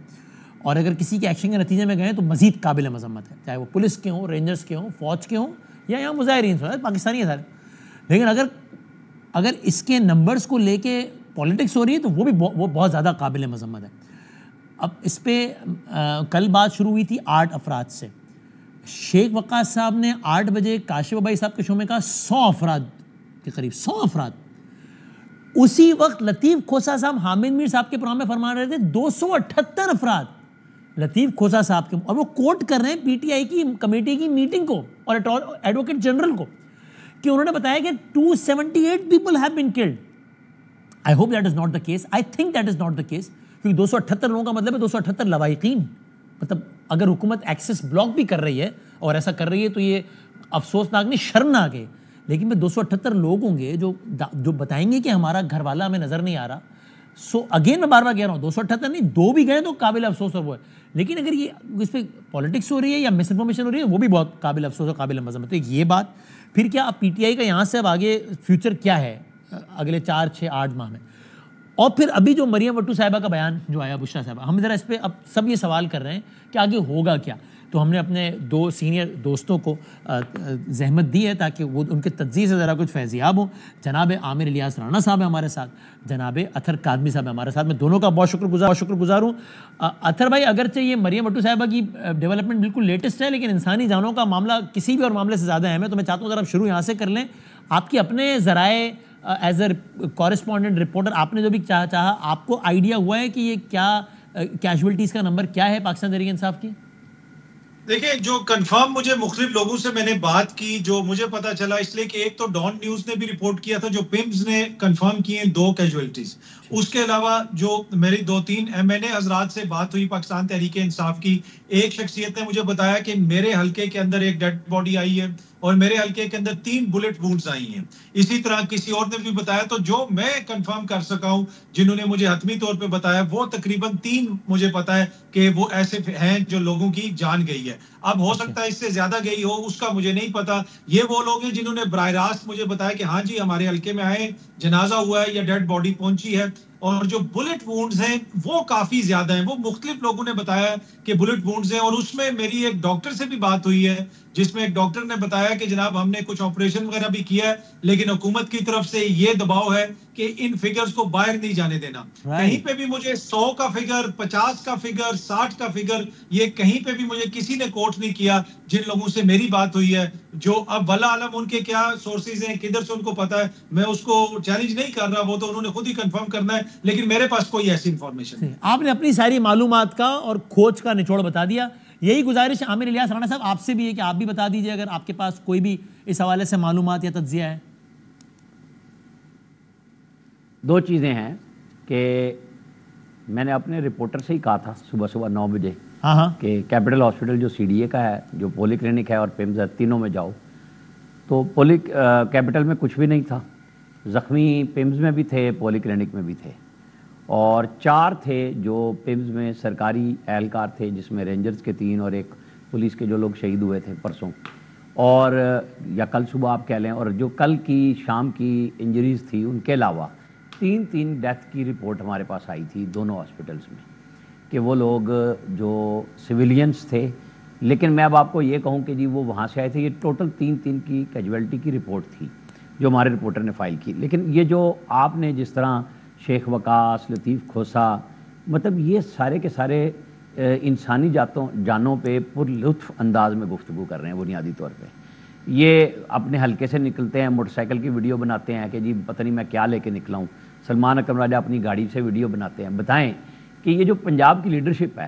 اور اگر کسی کے ایکشن کے نتیجے میں گئے تو مزید قابل مذمت ہے، چاہے وہ پولیس کے ہوں، رینجرز کے ہوں، فوج کے ہوں، یا یہاں مظاہرین پاکستانی ہیں سارے. لیکن اگر اس کے نمبرز کو لے کے پولیٹکس ہو رہی ہے تو وہ بہت زیادہ قابل مذمت ہے. اب اس پہ کل بات شروع ہوئی تھی 8 افراد سے. شیخ وقاص صاحب نے 8 بجے کاشف بھائی صاحب کے شو میں کہا 100 افراد کے قریب، 100 افراد. اسی وقت لطیف کھوسا صاحب حامد میر صاحب کے پروگرام میں فرما رہے تھے 278 افراد. لطیف کھوسا صاحب کے، اور وہ کوٹ کر رہے ہیں پی ٹی آئی کی کمیٹی کی میٹنگ کو اور ایڈوکیٹ جنرل کو، کہ انہوں نے بتایا کہ 278 people have been killed. I hope that is not the case. I think that is not the case. کیونکہ 278 لوگوں کا مطلب ہے 278 لواحقین. مطلب اگر حکومت ایکسس بلاک بھی کر رہی ہے اور ایسا کر رہی ہے تو یہ افسوسناک نہیں، شرمناک ہے. لیکن 278 لوگ ہوں گے جو بتائیں گے کہ ہمارا گھر والا ہمیں نظر نہیں آ رہا. سو اگین میں بار بار کہہ رہا ہوں 278 نہیں، 2 بھی گئے تو قابل افسوس اور وہ ہے. لیکن اگر یہ اس پہ پالیٹکس ہو رہی ہے یا مس انفارمیشن ہو رہی ہے وہ بھی بہت قابل افسوس اور قابل مذمت ہے. یہ بات پھر کیا اب پی ٹی آئی کا یہاں سے اب آگے فیوچر کیا ہے اگلے 4 6 8 ماہ میں؟ اور پھر ابھی جو مریم وٹو صاحبہ کا بیان جو آیا، بشرا صاحبہ، ہم ذرا اس پہ اب سب یہ سوال کر رہے ہیں کہ آگے ہوگا کیا. تو ہم نے اپنے 2 سینئر دوستوں کو زحمت دی ہے تاکہ وہ ان کے تجزیے سے ذرا کچھ فیضیاب ہوں. جناب عامر الیاس رانا صاحب ہیں ہمارے ساتھ، جناب اطہر کاظمی صاحب ہیں ہمارے ساتھ. میں دونوں کا بہت شکر گزار ہوں. اطہر بھائی، اگرچہ یہ مریم وٹو صاحبہ کی ڈیولپمنٹ بالکل لیٹسٹ ہے، لیکن انسانی جانوں کا معاملہ کسی بھی اور معاملے سے زیادہ اہم ہے. تو میں چاہتا ہوں ذرا شروع یہاں سے کر لیں. آپ کے اپنے ذرائع ایز اے کورسپونڈنٹ رپورٹر، آپ نے جو بھی چاہا، آپ کو آئیڈیا ہوا ہے کہ یہ کیا کیجویلٹیز کا نمبر کیا ہے پاکستان تحریک انصاف کی؟ دیکھیں، جو کنفرم مجھے مختلف لوگوں سے میں نے بات کی، جو مجھے پتا چلا، اس لیے کہ ایک تو ڈان نیوز نے بھی رپورٹ کیا تھا، جو پیمز نے کنفرم کیے 2 کیجویلٹیز. اس کے علاوہ جو میری 2-3 MNA حضرات سے بات ہوئی پاکستان تحریک انصاف کی، ایک شخصیت نے مجھے بتایا کہ میرے حلقے کے اندر ایک ڈیڈ باڈی آئی ہے اور میرے حلقے کے اندر 3 بلٹ وونڈز آئی ہیں. اسی طرح کسی اور نے بھی بتایا. تو جو میں کنفرم کر سکا ہوں، جنہوں نے مجھے حتمی طور پہ بتایا، وہ تقریباً 3 مجھے پتا ہے کہ وہ ایسے ہیں جو لوگوں کی جان گئی ہے. اب ہو سکتا ہے اس سے زیادہ گئی ہو، اس کا مجھے نہیں پتا. یہ وہ لوگ ہیں جنہوں نے براہ راست مجھے بتایا کہ ہاں جی ہمارے حلقے میں آئے، جنازہ ہوا ہے یا ڈیڈ باڈی پہنچی ہے. اور جو بلٹ وونڈز ہیں وہ کافی زیادہ ہیں. وہ مختلف لوگوں نے بتایا کہ بلٹ وونڈز ہیں. اور اس میں میری ایک ڈاکٹر سے بھی بات ہوئی ہے جس میں ایک ڈاکٹر نے بتایا کہ جناب ہم نے کچھ آپریشن وغیرہ بھی کیا ہے لیکن حکومت کی طرف سے یہ دباؤ ہے کہ ان فگرز کو باہر نہیں جانے دینا. کہیں پہ بھی مجھے 100 کا فگر، 50 کا فگر، 60 کا فگر، یہ کہیں پہ بھی مجھے کسی نے کوٹ نہیں کیا. جن لوگوں سے میری بات ہوئی ہے، جو اب واللہ عالم ان کے کیا سورسز ہیں، کدھر سے ان کو پتا ہے، میں اس کو چیلنج نہیں کر رہا، وہ تو انہوں نے خود ہی کنفرم کرنا ہے، لیکن میرے پاس کوئی ایسی انفارمیشن نہیں. آپ نے اپنی ساری معلومات کا اور کھوج کا نچوڑ بتا دیا. یہی گزارش عامر الیاس رانا صاحب آپ سے بھی ہے کہ آپ بھی بتا دیجئے اگر آپ کے پاس کوئی بھی اس حوالے سے معلومات یا تجزیہ ہے. دو چیزیں ہیں کہ میں نے اپنے رپورٹر سے ہی کہا تھا صبح 9 بجے کہ کیپٹل ہاسپٹل جو سی ڈی اے کا ہے، جو پولی کلینک ہے اور پیمز ہے، تینوں میں جاؤ. تو کیپٹل میں کچھ بھی نہیں تھا، زخمی پیمز میں بھی تھے، پولی کلینک میں بھی تھے، اور 4 تھے جو پیمز میں سرکاری اہلکار تھے، جس میں رینجرز کے 3 اور ایک پولیس کے جو لوگ شہید ہوئے تھے پرسوں، اور یا کل صبح آپ کہہ لیں، اور جو کل کی شام کی انجریز تھی ان کے علاوہ 3 ڈیتھ کی رپورٹ ہمارے پاس آئی تھی دونوں ہاسپٹلز میں، کہ وہ لوگ جو سویلینز تھے. لیکن میں اب آپ کو یہ کہوں کہ جی وہ وہاں سے آئے تھے، یہ ٹوٹل 3 کی کیجویلٹی کی رپورٹ تھی جو ہمارے رپورٹر نے فائل کی. لیکن یہ جو آپ نے جس طرح شیخ وقاص، لطیف کھوسا، مطلب یہ سارے کے سارے انسانی جانوں پہ پر لطف انداز میں گفتگو کر رہے ہیں. بنیادی طور پہ یہ اپنے حلقے سے نکلتے ہیں، موٹر سائیکل کی ویڈیو بناتے ہیں کہ جی پتہ نہیں میں کیا لے کے نکلا ہوں. سلمان اکرم راجہ اپنی گاڑی سے ویڈیو بناتے ہیں. بتائیں کہ یہ جو پنجاب کی لیڈرشپ ہے،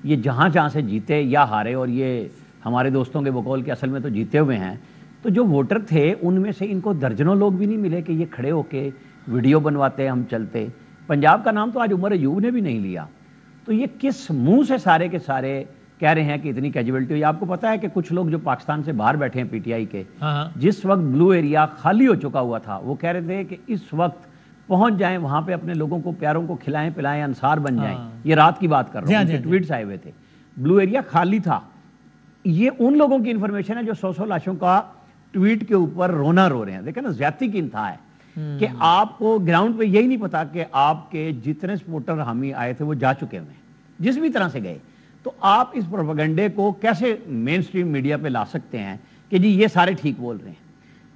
یہ جہاں سے جیتے یا ہارے، اور یہ ہمارے دوستوں کے بقول کے اصل میں تو جیتے ہوئے ہیں، تو جو ووٹر تھے ان میں سے ان کو درجنوں لوگ بھی نہیں ملے کہ یہ کھڑے ہو کے ویڈیو بنواتے ہم چلتے. پنجاب کا نام تو آج عمر ایوب نے بھی نہیں لیا. تو یہ کس منہ سے سارے کے سارے کہہ رہے ہیں کہ اتنی کیجویلٹی ہوئی؟ آپ کو پتا ہے کہ کچھ لوگ جو پاکستان سے باہر بیٹھے ہیں پی ٹی آئی کے، جس وقت بلو ایریا خالی ہو چکا ہوا تھا، وہ کہہ رہے تھے کہ اس وقت پہنچ جائیں وہاں پہ، اپنے لوگوں کو پیاروں کو کھلائیں پلائیں، انصار بن جائیں. یہ رات کی بات کر رہا ہوں، ٹویٹس آئے ہوئے تھے. بلو ایریا خالی تھا. یہ ان لوگوں کی انفارمیشن ہے جو 100 لاشوں کا ٹویٹ کے اوپر رونا رو رہے ہیں. دیکھیں نا، زیادتی کی انتہا ہے کہ آپ کو گراؤنڈ پہ یہی نہیں پتا کہ آپ کے جتنے سپورٹر حامی آئے تھے وہ جا چکے ہوئے ہیں، جس بھی طرح سے گئے. تو آپ اس پروپیگنڈے کو کیسے مین سٹریم میڈیا پہ لا سکتے ہیں کہ جی یہ سارے ٹھیک بول رہے ہیں؟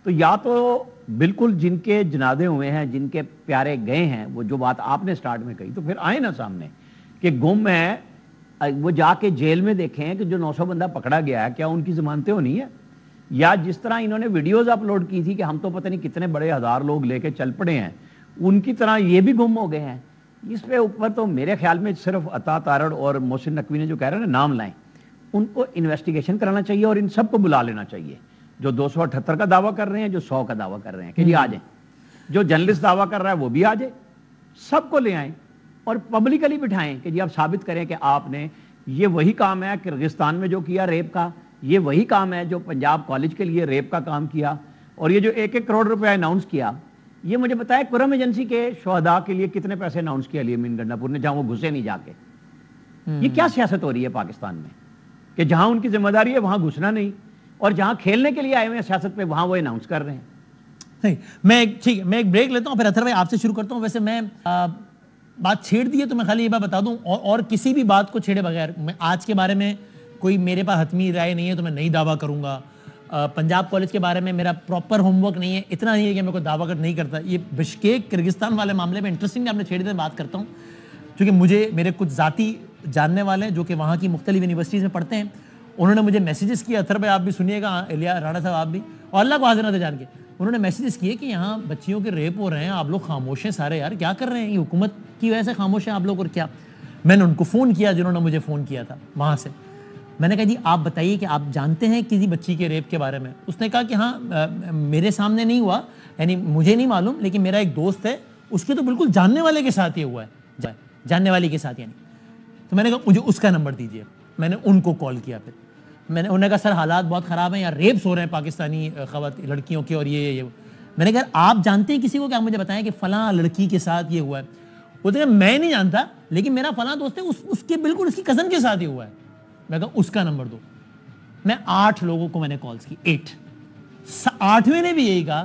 تو یا تو بالکل جن کے جنازے ہوئے ہیں، جن کے پیارے گئے ہیں، وہ جو بات آپ نے سٹارٹ میں کہی، تو پھر آئے نا سامنے کہ گم ہے، وہ جا کے جیل میں دیکھیں کہ جو 900 بندہ پکڑا گیا ہے، کیا ان کی ضمانتیں ہونی ہے؟ یا جس طرح انہوں نے ویڈیوز اپلوڈ کی تھی کہ ہم تو پتہ نہیں کتنے بڑے 1000 لوگ لے کے چل پڑے ہیں، ان کی طرح یہ بھی گم ہو گئے ہیں. اس پہ اوپر تو میرے خیال میں صرف عطا تارڑ اور محسن نقوی نے جو کہہ رہے ہیں نا نام لائیں، ان کو انویسٹیگیشن کرانا چاہیے اور ان سب کو بلا لینا چاہیے، جو 278 کا دعویٰ کر رہے ہیں، جو 100 کا دعویٰ کر رہے ہیں کہ جی آ جائیں. جو جرنلسٹ دعویٰ کر رہا ہے وہ بھی آ جائے، سب کو لے آئیں اور پبلکلی بٹھائیں کہ جی آپ ثابت کریں کہ آپ نے یہ وہی کام ہے کرغزستان میں جو کیا ریپ کا، یہ وہی کام ہے جو پنجاب کالج کے لیے ریپ کا کام کیا، اور یہ جو 1 کروڑ روپے اناؤنس کیا، یہ مجھے بتائے کرم ایجنسی کے شہداء کے لیے کتنے پیسے اناؤنس کیا علی امین گنڈا پور نے، جہاں وہ گھسے نہیں جا کے. یہ کیا سیاست ہو رہی ہے پاکستان میں کہ جہاں ان کی ذمہ داری ہے وہاں گھسنا نہیں، اور جہاں کھیلنے کے لیے آئے ہوئے ہیں سیاست پہ وہاں وہ اناؤنس کر رہے ہیں. میں ایک بریک لیتا ہوں، پھر اطہر بھائی آپ سے شروع کرتا ہوں. ویسے میں بات چھیڑ دی ہے تو میں خالی یہ بات بتا دوں، اور کسی بھی بات کو چھیڑے بغیر میں آج کے بارے میں کوئی میرے پاس حتمی رائے نہیں ہے تو میں نہیں دعویٰ کروں گا. پنجاب کالج کے بارے میں میرا پراپر ہوم ورک نہیں ہے، اتنا نہیں ہے کہ میں کوئی دعویٰ نہیں کرتا. یہ بشکیک کرغزستان والے معاملے میں انٹرسٹنگ آپ نے چھیڑی بات کرتا ہوں، کیونکہ مجھے میرے کچھ ذاتی جاننے والے ہیں جو کہ وہاں کی مختلف یونیورسٹیز میں پڑھتے ہیں، انہوں نے مجھے میسیجز کیے. اطہر بھائی آپ بھی سنیے گا، الیاس رانا صاحب آپ بھی، اور اللہ کو حاضر نہ جان کے انہوں نے میسیجز کیے کہ یہاں بچیوں کے ریپ ہو رہے ہیں، آپ لوگ خاموش ہیں سارے، یار کیا کر رہے ہیں، یہ حکومت کی وجہ سے خاموش ہیں آپ لوگ اور کیا. میں نے ان کو فون کیا جنہوں نے مجھے فون کیا تھا وہاں سے. میں نے کہا جی آپ بتائیے کہ آپ جانتے ہیں کسی بچی کے ریپ کے بارے میں؟ اس نے کہا کہ ہاں میرے سامنے نہیں ہوا، یعنی مجھے نہیں معلوم، لیکن میرا ایک دوست ہے اس کے تو بالکل جاننے والے کے ساتھ یہ ہوا ہے، جاننے والی کے ساتھ یعنی. تو میں نے کہا مجھے اس کا نمبر دیجیے. میں نے ان کو کال کیا، پھر میں نے انہوں نے کہا سر حالات بہت خراب ہیں، یا ریپس ہو رہے ہیں پاکستانی لڑکیوں کے، اور یہ میں نے کہا آپ جانتے ہیں کسی کو کہ آپ مجھے بتائیں کہ فلاں لڑکی کے ساتھ یہ ہوا ہے؟ وہ تو میں نہیں جانتا، لیکن میرا فلاں دوست ہے اس کے بالکل اس کی کزن کے ساتھ یہ ہوا ہے. میں کہا اس کا نمبر دو. میں 8 لوگوں کو میں نے کالز کی، 8ویں نے بھی یہی کہا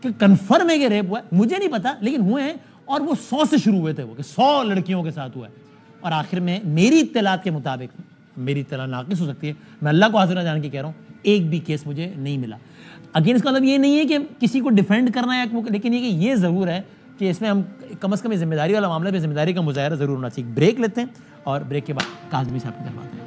کہ کنفرم ہے کہ ریپ ہوا ہے. مجھے نہیں پتا لیکن ہوئے ہیں، اور وہ 100 سے شروع ہوئے تھے، وہ کہ 100 لڑکیوں کے ساتھ ہوا ہے. اور آخر میں میری اطلاعات کے مطابق، میری اطلاع ناقص ہو سکتی ہے، میں اللہ کو حاضر نہ جان کے کہہ رہا ہوں، ایک بھی کیس مجھے نہیں ملا. اگین اس کا مطلب یہ نہیں ہے کہ کسی کو ڈیفینڈ کرنا ہے, لیکن یہ کہ یہ ضرور ہے کہ اس میں ہم کم از کم یہ ذمہ داری والا معاملہ ہے, ذمہ داری کا مظاہرہ ضرور ہونا چاہیے. بریک لیتے ہیں اور بریک کے بعد کاظمی صاحب کی طرف آتے ہیں.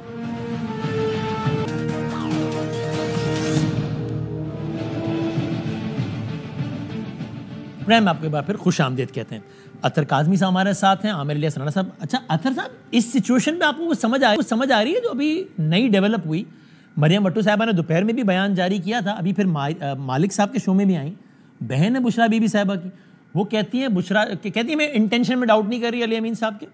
میں آپ کے بعد پھر خوش آمدید کہتے ہیں. اطہر کاظمی صاحب ہمارے ساتھ ہیں, عامر الیاس رانا صاحب. اچھا اطہر صاحب, اس سچویشن پہ آپ کو سمجھ آ رہی ہے جو ابھی نئی ڈیولپ ہوئی؟ مریم بٹو صاحبہ نے دوپہر میں بھی بیان جاری کیا تھا, ابھی پھر مالک صاحب کے شو میں بھی آئیں. بہن ہے بشرا بی بی صاحبہ کی, وہ کہتی ہیں میں انٹینشن میں ڈاؤٹ نہیں کر رہی علی امین صاحب کے,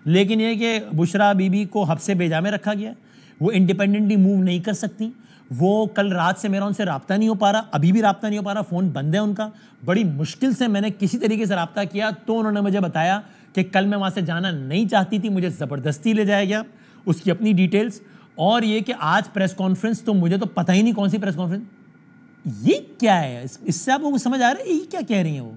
لیکن یہ کہ بشرا بی بی کو حبس بیجا میں رکھا گیا ہے, وہ انڈیپینڈنٹلی موو نہیں کر سکتی. وہ کل رات سے میرا ان سے رابطہ نہیں ہو پا رہا, ابھی بھی رابطہ نہیں ہو پا رہا, فون بند ہے ان کا. بڑی مشکل سے میں نے کسی طریقے سے رابطہ کیا تو انہوں نے مجھے بتایا کہ کل میں وہاں سے جانا نہیں چاہتی تھی, مجھے زبردستی لے جایا گیا. اس کی اپنی ڈیٹیلز, اور یہ کہ آج پریس کانفرنس, تو مجھے تو پتہ ہی نہیں کون سی پریس کانفرنس. یہ کیا ہے, اس سے آپ کو سمجھ آ رہا ہے یہ کیا کہہ رہی ہیں وہ؟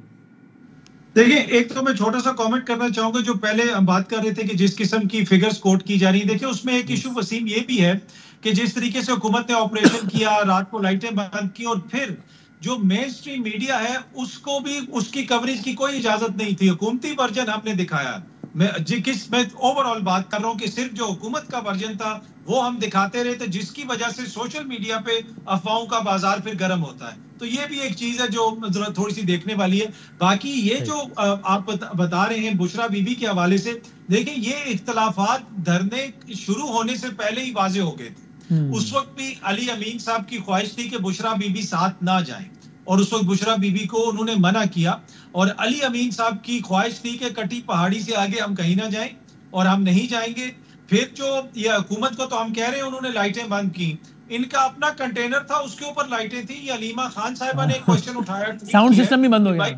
دیکھیں, ایک تو میں چھوٹا سا کامنٹ کرنا چاہوں گا. جو پہلے ہم بات کر رہے تھے کہ جس قسم کی فگرز کوٹ کی جا رہی ہیں, دیکھیں اس میں ایک ایشو وسیم یہ بھی ہے کہ جس طریقے سے حکومت نے آپریشن کیا, رات کو لائٹیں بند کی, اور پھر جو مین سٹریم میڈیا ہے اس کو بھی اس کی کوریج کی کوئی اجازت نہیں تھی. حکومتی ورژن ہم نے دکھایا. میں اوور آل بات کر رہا ہوں کہ صرف جو حکومت کا ورژن تھا وہ ہم دکھاتے رہے تھے, جس کی وجہ سے سوشل میڈیا پہ افواہوں کا بازار پھر گرم ہوتا ہے. تو یہ بھی ایک چیز ہے جو تھوڑی سی دیکھنے والی ہے. باقی یہ جو آپ بتا رہے ہیں بشرا بی بی کے حوالے سے, دیکھیں یہ اختلافات دھرنے شروع ہونے سے پہلے ہی واضح ہو گئے تھے. اس وقت بھی علی امین صاحب کی خواہش تھی کہ بشرا بی بی ساتھ نہ جائیں, اور اس وقت بشرا بی بی کو انہوں نے منع کیا. اور علی امین صاحب کی خواہش تھی کہ کٹی پہاڑی سے آگے ہم کہیں نہ جائیں, اور ہم نہیں جائیں گے. پھر جو یہ حکومت کو تو ہم کہہ رہے ہیں انہوں نے لائٹیں بند کی, ان کا اپنا کنٹینر تھا اس کے اوپر لائٹیں تھیں. یہ علیمہ خان صاحبہ نے ایک کوشچن اٹھایا, ساؤنڈ سسٹم بھی بند ہو گیا.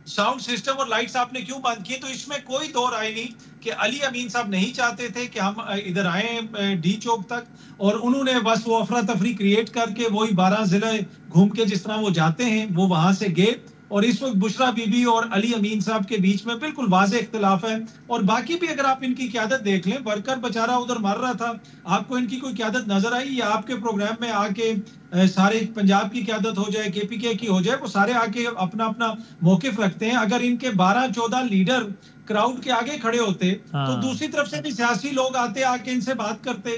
ساؤنڈ سسٹم اور لائٹس آپ نے کیوں بند کیے؟ تو اس میں کوئی دو رائے نہیں کہ علی امین صاحب نہیں چاہتے تھے کہ ہم ادھر آئیں ڈی چوک تک, اور انہوں نے بس وہ افراتفری کریٹ کر کے وہی 12 ضلع گھوم کے جس طرح وہ جاتے ہیں وہ وہاں سے گئے. اور اس وقت بشرا بی بی اور علی امین صاحب کے بیچ میں بالکل واضح اختلاف ہے. اور باقی بھی اگر آپ ان کی قیادت دیکھ لیں, ورکر بیچارہ ادھر مر رہا تھا, آپ کو ان کی کوئی قیادت نظر آئی؟ یا آپ کے پروگرام میں آ کے سارے پنجاب کی قیادت ہو جائے, کے پی کے کی ہو جائے, وہ سارے آ کے اپنا اپنا موقف رکھتے ہیں. اگر ان کے 12-14 لیڈر کراؤڈ کے آگے کھڑے ہوتے تو دوسری طرف سے بھی سیاسی لوگ آتے, آ کے ان سے بات کرتے.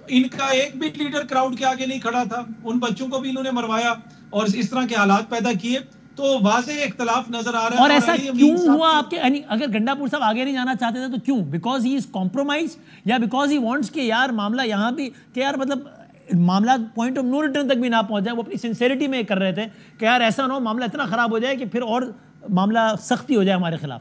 ان کا ایک بھی لیڈر کراؤڈ کے آگے نہیں کھڑا تھا, ان بچوں کو بھی انہوں نے مروایا اور اس طرح کے حالات پیدا کیے. تو واضح اختلاف نظر آ رہا ہے. اور ایسا کیوں ہوا آپ کے, یعنی اگر گنڈا پور صاحب آگے نہیں جانا چاہتے تھے تو کیوں؟ بیکاز ہی از کمپرومائز, یا بیکاز ہی وانٹس کہ یار معاملہ یہاں بھی کہ یار مطلب معاملہ پوائنٹ آف نو ریٹرن تک بھی نہ پہنچ جائے. وہ اپنی سنسیریٹی میں کر رہے تھے کہ یار ایسا نہ ہو معاملہ اتنا خراب ہو جائے کہ پھر اور معاملہ سختی ہو جائے ہمارے خلاف.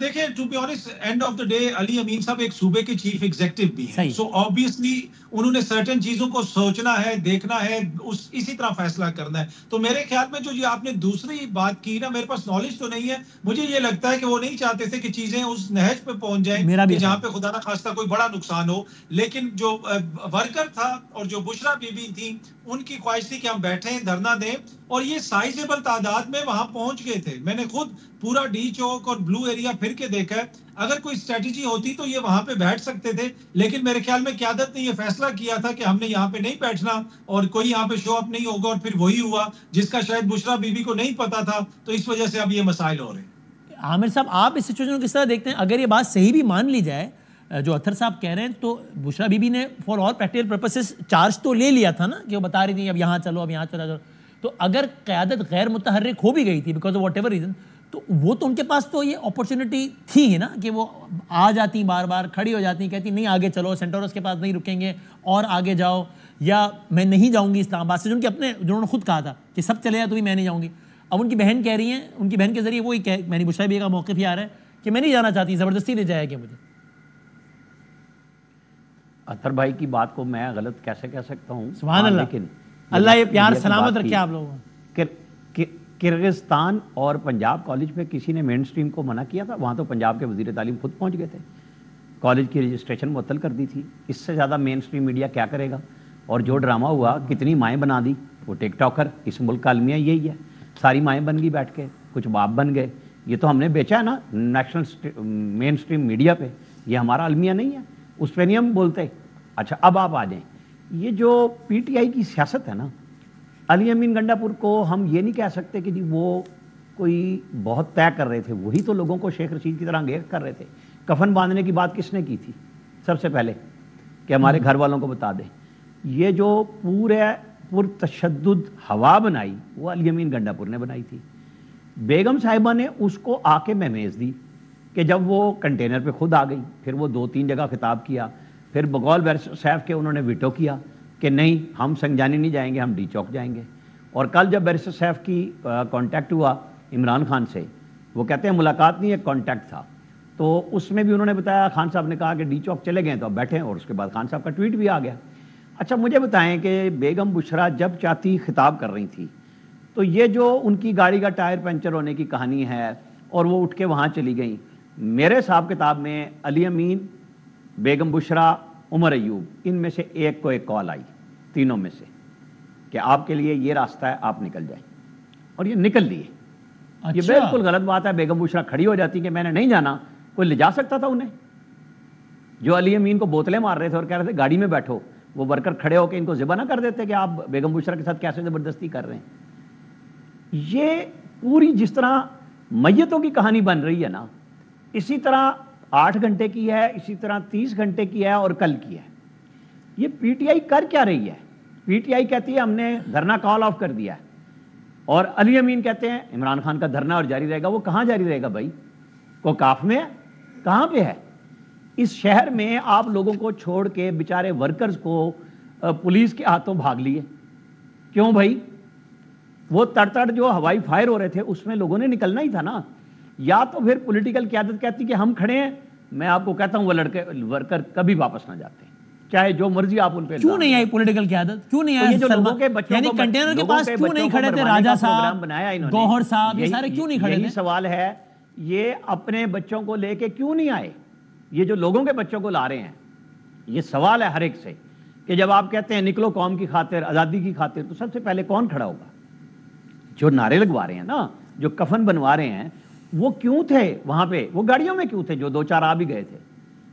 دیکھیں to be honest end of the day Ali Amin صاحب ایک صوبے کے چیف ایگزیکٹو بھی ہیں, سو آبویسلی انہوں نے سرٹن چیزوں کو سوچنا ہے, دیکھنا ہے, اسی طرح فیصلہ کرنا ہے. تو میرے خیال میں جو یہ آپ نے دوسری بات کی نا, میرے پاس نالج تو نہیں ہے, مجھے یہ لگتا ہے کہ وہ نہیں چاہتے تھے کہ چیزیں اس نہج پہ پہنچ جائیں کہ جہاں پہ خدا نہ خواستہ کوئی بڑا نقصان ہو. لیکن جو ورکر تھا اور جو بشرا بی بی تھی, ان کی خواہش تھی کہ ہم بیٹھیں دھرنا دیں, اور یہ سائزیبل تعداد میں وہاں پہنچ گئے تھے. میں نے خود پورا ڈی چوک اور بلو ایریا پھر کے دیکھا ہے. اگر کوئی اسٹریٹجی ہوتی تو یہ وہاں پہ بیٹھ سکتے تھے, لیکن میرے خیال میں قیادت نے یہ فیصلہ کیا تھا کہ ہم نے یہاں پہ نہیں بیٹھنا اور کوئی یہاں پہ شو اپ نہیں ہوگا, اور پھر وہی ہوا جس کا شاید بشرا بی بی کو نہیں پتا تھا. تو اس وجہ سے اب یہ مسائل ہو رہے ہیں. عامر صاحب آپ اس سچویشن کو کس طرح دیکھتے ہیں؟ اگر یہ بات صحیح بھی مان لی جائے جو اطہر صاحب کہہ رہے ہیں, تو بشرا بی بی نے for all practical purposes charge تو لے لیا تھا نا, کہ وہ بتا رہی تھی اب یہاں چلو, اب یہاں چلا جاؤ. تو اگر قیادت غیر متحرک ہو بھی گئی تھی because of what ever reason, تو وہ تو ان کے پاس تو یہ اپرچونٹی تھی ہی نا کہ وہ آ جاتی, بار بار کھڑی ہو جاتی, کہتی نہیں آگے چلو, سینٹورس کے پاس نہیں رکیں گے اور آگے جاؤ, یا میں نہیں جاؤں گی اسلام آباد سے, جنہوں نے خود کہا تھا کہ سب چلے جائیں تو بھی میں نہیں جاؤں گی. اب ان کی بہن کہہ رہی ہیں, ان کی بہن کے ذریعے وہی میں نے بشرا بی کا موقف ہی آ رہا ہے کہ میں نہیں جانا چاہتی, زبردستی لے جائے گی مجھے. اطہر بھائی کی بات کو میں غلط کیسے کہہ سکتا ہوں؟ سبحان اللہ, لیکن اللہ یہ پیار سلامت رکھے آپ لوگوں. کرغزستان اور پنجاب کالج میں کسی نے مین سٹریم کو منع کیا تھا؟ وہاں تو پنجاب کے وزیر تعلیم خود پہنچ گئے تھے, کالج کی رجسٹریشن معطل کر دی تھی. اس سے زیادہ مین سٹریم میڈیا کیا کرے گا؟ اور جو ڈرامہ ہوا, کتنی مائیں بنا دی. وہ ٹک ٹاکر, اس ملک کا المیہ یہی ہے, ساری مائیں بن گئی بیٹھ کے, کچھ باپ بن گئے. یہ تو ہم نے بیچا ہے نا نیشنل مین سٹریم میڈیا پہ, یہ ہمارا المیہ نہیں ہے, اس پہ نہیں ہم بولتے. اچھا اب آپ آ جائیں یہ جو پی ٹی آئی کی سیاست ہے نا، علی امین گنڈا پور کو ہم یہ نہیں کہہ سکتے کہ جی وہ کوئی بہت طے کر رہے تھے، وہی تو لوگوں کو شیخ رشید کی طرح انگیز کر رہے تھے. کفن باندھنے کی بات کس نے کی تھی سب سے پہلے کہ ہمارے گھر والوں کو بتا دیں؟ یہ جو پورے پرتشدد ہوا بنائی وہ علی امین گنڈا پور نے بنائی تھی. بیگم صاحبہ نے اس کو آ کے مہمیز دی کہ جب وہ کنٹینر پہ خود آ گئی، پھر وہ 2-3 جگہ خطاب کیا، پھر بقول بیرسٹر صاحب کے انہوں نے ویٹو کیا کہ نہیں ہم سنجانی نہیں جائیں گے، ہم ڈی چوک جائیں گے. اور کل جب بیرسٹر صاحب کی کانٹیکٹ ہوا عمران خان سے، وہ کہتے ہیں ملاقات نہیں ایک کانٹیکٹ تھا، تو اس میں بھی انہوں نے بتایا، خان صاحب نے کہا کہ ڈی چوک چلے گئے تو اب بیٹھے، اور اس کے بعد خان صاحب کا ٹویٹ بھی آ گیا. اچھا مجھے بتائیں کہ بیگم بشرا جب چاہتی خطاب کر رہی تھی تو یہ جو ان کی گاڑی کا ٹائر پنچر ہونے کی کہانی ہے اور وہ اٹھ کے وہاں چلی گئیں، میرے حساب کتاب میں علی امین، بیگم بشرا، عمر ایوب، ان میں سے ایک کو ایک کال آئی، تینوں میں سے، کہ آپ کے لیے یہ راستہ ہے، آپ نکل جائیں، اور یہ نکل لیے. یہ بالکل غلط بات ہے. بیگم بشرا کھڑی ہو جاتی کہ میں نے نہیں جانا، کوئی لے جا سکتا تھا انہیں؟ جو علی امین کو بوتلیں مار رہے تھے اور کہہ رہے تھے گاڑی میں بیٹھو، وہ ورکر کھڑے ہو کے ان کو ذبح نہ کر دیتے کہ آپ بیگم بشرا کے ساتھ کیسے زبردستی کر رہے ہیں؟ یہ پوری جس طرح میتوں کی کہانی بن رہی ہے نا، اسی طرح 8 گھنٹے کی ہے، اسی طرح 30 گھنٹے کی ہے اور کل کی ہے. یہ پی ٹی آئی کر کیا رہی ہے؟ پی ٹی آئی کہتی ہے ہم نے دھرنا کال آف کر دیا ہے، اور علی امین کہتے ہیں عمران خان کا دھرنا اور جاری رہے گا. وہ کہاں جاری رہے گا بھائی؟ کوکاف میں ہے؟ کہاں پہ ہے؟ اس شہر میں آپ لوگوں کو چھوڑ کے بیچارے ورکرز کو پولیس کے ہاتھوں بھاگ لیے. کیوں بھائی؟ وہ تڑ جو ہوائی فائر ہو رہے تھے اس میں لوگوں نے نکلنا ہی تھا نا. یا تو پھر پولیٹیکل قیادت کہتی کہ ہم کھڑے ہیں. میں آپ کو کہتا ہوں وہ ورکر کبھی واپس نہ جاتے، چاہے جو مرضی آپ ان پہ. کیوں نہیں آئی پولیٹیکل قیادت؟ کیوں نہیں آئی؟ یعنی کنٹینر کے پاس کیوں نہیں کھڑے تھے راجہ صاحب، گوہر صاحب، یہ سارے کیوں نہیں کھڑے تھے؟ یہی سوال ہے. یہ اپنے بچوں کو لے کے کیوں نہیں آئے؟ یہ جو لوگوں کے بچوں کو لا رہے ہیں، یہ سوال ہے ہر ایک سے کہ جب آپ کہتے ہیں نکلو قوم کی خاطر، آزادی کی خاطر، تو سب سے پہلے کون کھڑا ہوگا؟ جو نعرے لگوا رہے ہیں نا، جو کفن بنوا رہے ہیں، وہ کیوں تھے وہاں پہ؟ وہ گاڑیوں میں کیوں تھے؟ جو 2-4 آ بھی گئے تھے،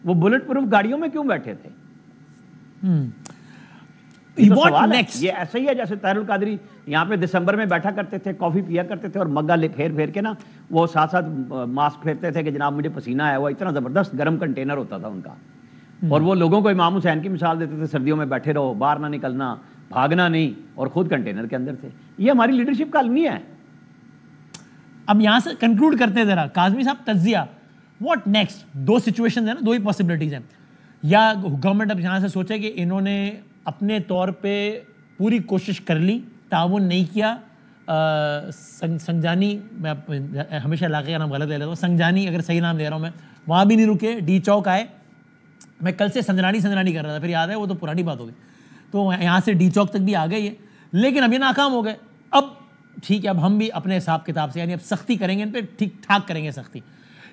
وہ بلٹ پروف گاڑیوں میں کیوں بیٹھے تھے؟ یہ ایسا ہی ہے جیسے طاہر القادری یہاں پہ دسمبر میں بیٹھا کرتے تھے، کافی پیا کرتے تھے اور مگا لے پھیر کے نا وہ ساتھ ساتھ ماسک پھیرتے تھے کہ جناب مجھے پسینہ ہے. وہ اتنا زبردست گرم کنٹینر ہوتا تھا ان کا، اور وہ لوگوں کو امام حسین کی مثال دیتے تھے، سردیوں میں بیٹھے رہو، باہر نہ نکلنا، بھاگنا نہیں، اور خود کنٹینر کے اندر تھے. یہ ہماری لیڈرشپ کا المیہ ہے. اب یہاں سے کنکلوڈ کرتے ہیں ذرا کاظمی صاحب، تجزیہ واٹ نیکسٹ؟ 2 سچویشنز ہیں نا، 2 ہی پاسبلٹیز ہیں. یا گورنمنٹ اب یہاں سے سوچے کہ انہوں نے اپنے طور پہ پوری کوشش کر لی، تعاون نہیں کیا. سنجانی، میں ہمیشہ علاقے کا نام غلط لے لیتا ہوں، سنجانی اگر صحیح نام لے رہا ہوں میں، وہاں بھی نہیں رکے، ڈی چوک آئے. میں کل سے سنجانی کر رہا تھا، پھر یاد ہے وہ تو پرانی بات ہو گئی، تو یہاں سے ڈی چوک تک بھی آ گئی ہے، لیکن اب یہ ناکام ہو گئے. اب ٹھیک ہے، اب ہم بھی اپنے حساب کتاب سے، یعنی اب سختی کریں گے ان پہ، ٹھیک ٹھاک کریں گے سختی.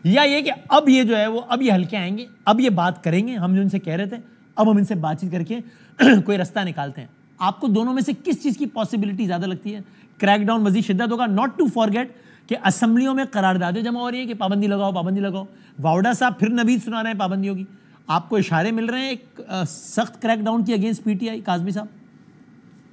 یا یہ کہ اب یہ جو ہے وہ اب یہ ہلکے آئیں گے، اب یہ بات کریں گے، ہم جو ان سے کہہ رہے تھے اب ہم ان سے بات چیت کر کے کوئی رستہ نکالتے ہیں. آپ کو دونوں میں سے کس چیز کی پاسبلٹی زیادہ لگتی ہے؟ کریک ڈاؤن مزید شدت ہوگا. ناٹ ٹو فارگیٹ کہ اسمبلیوں میں قراردادیں جمع ہو رہی ہیں کہ پابندی لگاؤ پابندی لگاؤ. واوڈا صاحب پھر نوید سنا رہے ہیں پابندیوں کی. آپ کو اشارے مل رہے ہیں ایک سخت کریک ڈاؤن کی against P T I? Kazmi صاحب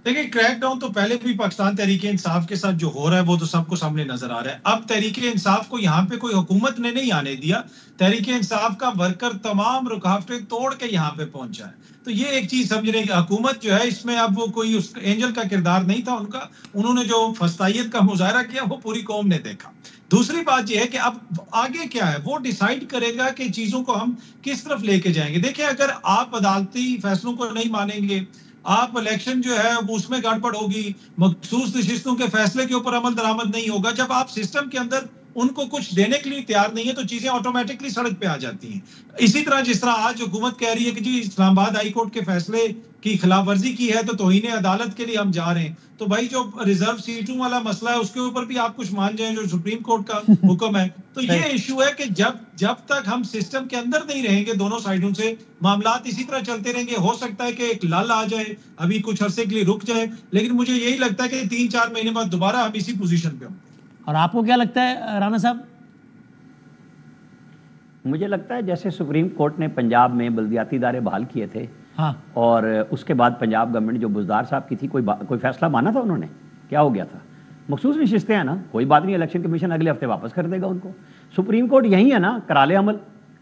دیکھیں، کریک ڈاؤن تو پہلے بھی پاکستان تحریک انصاف کے ساتھ جو ہو رہا ہے وہ تو سب کو سامنے نظر آ رہا ہے. اب تحریک انصاف کو یہاں پہ کوئی حکومت نے نہیں آنے دیا، تحریک انصاف کا ورکر تمام رکاوٹیں توڑ کے یہاں پہ پہنچا ہے. تو یہ ایک چیز سمجھ رہے کہ حکومت جو ہے اس میں اب وہ کوئی اس اینجل کا کردار نہیں تھا ان کا. انہوں نے جو فسطائیت کا مظاہرہ کیا وہ پوری قوم نے دیکھا. دوسری بات یہ ہے کہ اب آگے کیا ہے وہ ڈیسائیڈ کرے گا کہ چیزوں کو ہم کس طرف لے کے جائیں گے. دیکھیں، اگر آپ عدالتی فیصلوں کو نہیں مانیں گے، آپ الیکشن جو ہے اس میں گڑبڑ ہوگی، مخصوص نشستوں کے فیصلے کے اوپر عمل درآمد نہیں ہوگا، جب آپ سسٹم کے اندر ان کو کچھ دینے کے لیے تیار نہیں ہے تو چیزیں آٹومیٹکلی سڑک پہ آ جاتی ہیں. اسی طرح جس طرح آج حکومت کہہ رہی ہے کہ جی اسلام آباد ہائی کورٹ کے فیصلے کی خلاف ورزی کی ہے تو توہین عدالت کے لیے ہم جا رہے ہیں. تو بھائی جو ریزرو سیٹوں والا مسئلہ ہے اس کے اوپر بھی آپ کچھ مان جائیں جو سپریم کورٹ کا حکم ہے. تو یہ ایشو ہے کہ جب تک ہم سسٹم کے اندر نہیں رہیں گے دونوں سائیڈوں سے معاملات اسی طرح چلتے رہیں گے. ہو سکتا ہے کہ ایک لال آ جائے، ابھی کچھ عرصے کے لیے رک جائے، لیکن مجھے یہی لگتا ہے کہ 3-4 مہینے بعد دوبارہ ہم اسی پوزیشن پہ ہوں. اور آپ کو کیا لگتا ہے رانا صاحب؟ مجھے لگتا ہے جیسے سپریم کورٹ نے پنجاب میں بلدیاتی ادارے بحال کیے تھے، اور اس کے بعد پنجاب گورنمنٹ جو بزدار صاحب کی تھی کوئی فیصلہ مانا تھا انہوں نے؟ کیا ہو گیا تھا؟ مخصوص نشستیں ہیں نا، کوئی بات نہیں، الیکشن کمیشن اگلے ہفتے واپس کر دے گا ان کو. سپریم کورٹ یہی ہے نا، کرا لے عمل.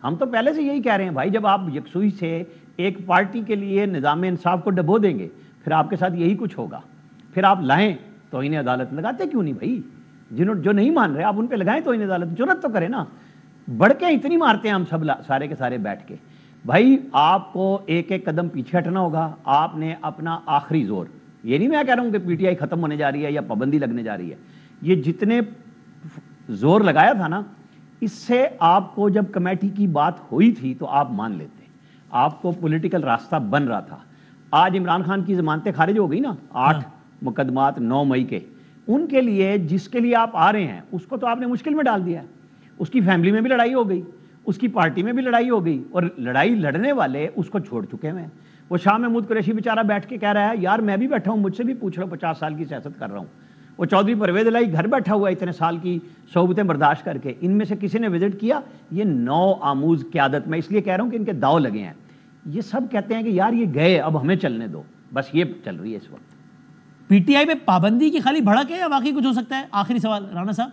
ہم تو پہلے سے یہی کہہ رہے ہیں بھائی، جب آپ یکسوئی سے ایک پارٹی کے لیے نظام انصاف کو ڈبو دیں گے پھر آپ کے ساتھ یہی کچھ ہوگا. پھر آپ لائیں توہین عدالت، لگاتے کیوں نہیں بھائی؟ جو نہیں مان رہے آپ ان پہ لگائیں توہین عدالت، جرات تو کریں نا. بڑکیں اتنی مارتے ہیں ہم سب سارے کے سارے بیٹھ کے. بھائی آپ کو ایک ایک قدم پیچھے ہٹنا ہوگا. آپ نے اپنا آخری زور، یہ نہیں میں کہہ رہا ہوں کہ پی ٹی آئی ختم ہونے جا رہی ہے یا پابندی لگنے جا رہی ہے، یہ جتنے زور لگایا تھا نا، اس سے آپ کو جب کمیٹی کی بات ہوئی تھی تو آپ مان لیتے، آپ کو پولیٹیکل راستہ بن رہا تھا. آج عمران خان کی ضمانتیں خارج ہو گئی نا، 8 مقدمات 9 مئی کے، ان کے لیے جس کے لیے آپ آ رہے ہیں اس کو تو آپ نے مشکل میں ڈال دیا ہے. اس کی فیملی میں بھی لڑائی ہو گئی، اس کی پارٹی میں بھی لڑائی ہو گئی، اور لڑائی لڑنے والے اس کو چھوڑ چکے ہیں. وہ شاہ محمود قریشی بیچارہ بیٹھ کے کہہ رہا ہے یار میں بھی بیٹھا ہوں، مجھ سے بھی پوچھ لو، 50 سال کی سیاست کر رہا ہوں. وہ چودھری پرویز الہی گھر بیٹھا ہوا ہے اتنے سال کی صحبتیں برداشت کر کے. ان میں سے کسی نے وزٹ کیا؟ یہ نو آموز قیادت، میں اس لیے کہہ رہا ہوں کہ ان کے داؤ لگے ہیں. یہ سب کہتے ہیں کہ یار یہ گئے، اب ہمیں چلنے دو. بس یہ چل رہی ہے اس وقت. پی ٹی آئی میں پابندی کی خالی بھڑک ہے یا واقعی کچھ ہو سکتا ہے؟ آخری سوال رانا صاحب.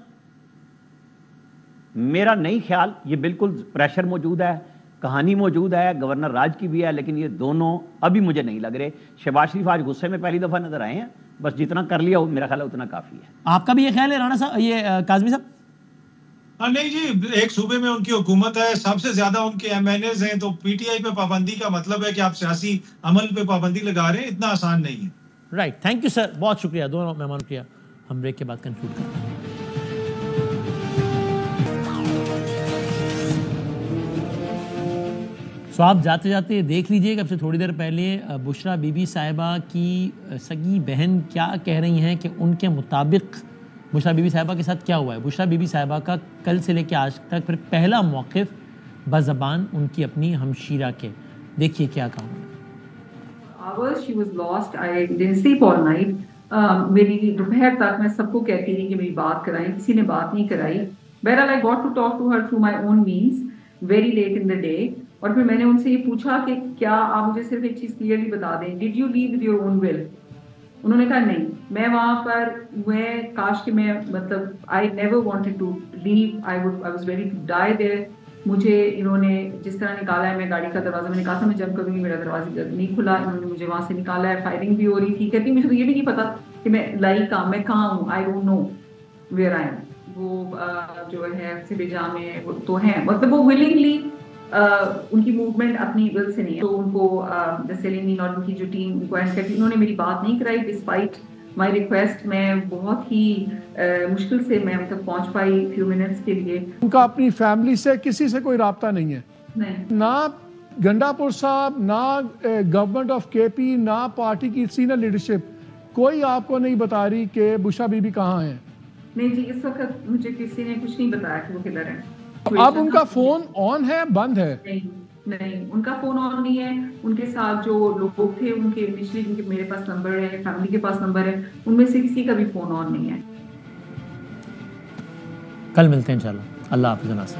میرا نہیں خیال، یہ بالکل پریشر موجود ہے، کہانی موجود ہے، گورنر راج کی بھی ہے، لیکن یہ دونوں ابھی مجھے نہیں لگ رہے. شہباز شریف آج غصے میں پہلی دفعہ نظر آئے ہیں، بس جتنا کر لیا میرا خیال ہے اتنا کافی ہے. آپ کا بھی یہ خیال ہے رانا صاحب، یہ کاظمی صاحب؟ نہیں جی، ایک صوبے میں ان کی حکومت ہے، سب سے زیادہ ان کے ایم این ایز ہیں، تو پی ٹی آئی پہ پابندی کا مطلب ہے کہ آپ سیاسی عمل پہ پابندی لگا رہے ہیں. اتنا آسان نہیں ہے. رائٹ، تھینک یو سر، بہت شکریہ دونوں مہمانوں کا. ہم بریک کے بعد کنکلوڈ کرتے ہیں. سو آپ جاتے جاتے دیکھ لیجئے کہ اب سے تھوڑی دیر پہلے بشرا بی بی صاحبہ کی سگی بہن کیا کہہ رہی ہیں کہ ان کے مطابق بشرا بی بی صاحبہ کے ساتھ کیا ہوا ہے. بشرا بی بی صاحبہ کا کل سے لے کے آج تک پھر پہلا موقف بزبان ان کی اپنی ہمشیرہ کے. دیکھیے کیا کہا انہوں نے. She was lost. I didn't sleep all night. میری دوپہر تک میں سب کو کہتی رہی کہ میری بات کرائیں، کسی نے بات نہیں کرائی. بہرحال I got to talk to her through my own means very late in the day. اور پھر میں نے ان سے یہ پوچھا کہ کیا آپ مجھے صرف ایک چیز کلیئرلی بتا دیں، did you leave with your own will? انہوں نے کہا نہیں، میں وہاں پر کاش کہ میں مطلب I never wanted to leave, I was ready to die there. مجھے انہوں نے جس طرح نکالا ہے، میں گاڑی کا دروازہ، میں نے کہا تھا میں جمپ کروں گی، میرا دروازہ نہیں کھلا، انہوں نے مجھے وہاں سے نکالا ہے. فائرنگ بھی ہو رہی تھی. کہتی مجھے تو یہ بھی نہیں پتا کہ میں لائی کہاں، میں کہاں ہوں، I don't know where I am. وہ جو ہے سبجا میں وہ تو ہیں، مطلب وہ ولنگلی ان کی موومنٹ اپنی ول سے نہیں ہے. تو ان کو سیلین اور ان کی جو ٹیم انکوائر کرتی، انہوں نے میری بات نہیں کرائی ڈسپائٹ مائی ریکویسٹ. میں بہت ہی مشکل سے میں ان تک پہنچ پائی فیو منٹس کے لیے. ان کا اپنی فیملی سے کسی سے کوئی رابطہ نہیں ہے، نہ گنڈا پور صاحب، نہ گورنمنٹ آف کے پی، نہ پارٹی کی سینئر لیڈرشپ، کوئی آپ کو نہیں بتا رہی کہ بشرا بی بی کہاں ہیں. نہیں جی، اس وقت مجھے کسی نے کچھ نہیں بتایا کہ وہ کدھر ہیں. اب ان کا فون آن ہے بند ہے؟ نہیں، ان کا فون آن نہیں ہے. ان کے ساتھ جو لوگ تھے ان کے انیشلی جن کے میرے پاس نمبر ہے، فیملی کے پاس نمبر ہے، ان میں سے کسی کا بھی فون آن نہیں ہے. کل ملتے ہیں انشاءاللہ. اللہ حافظ.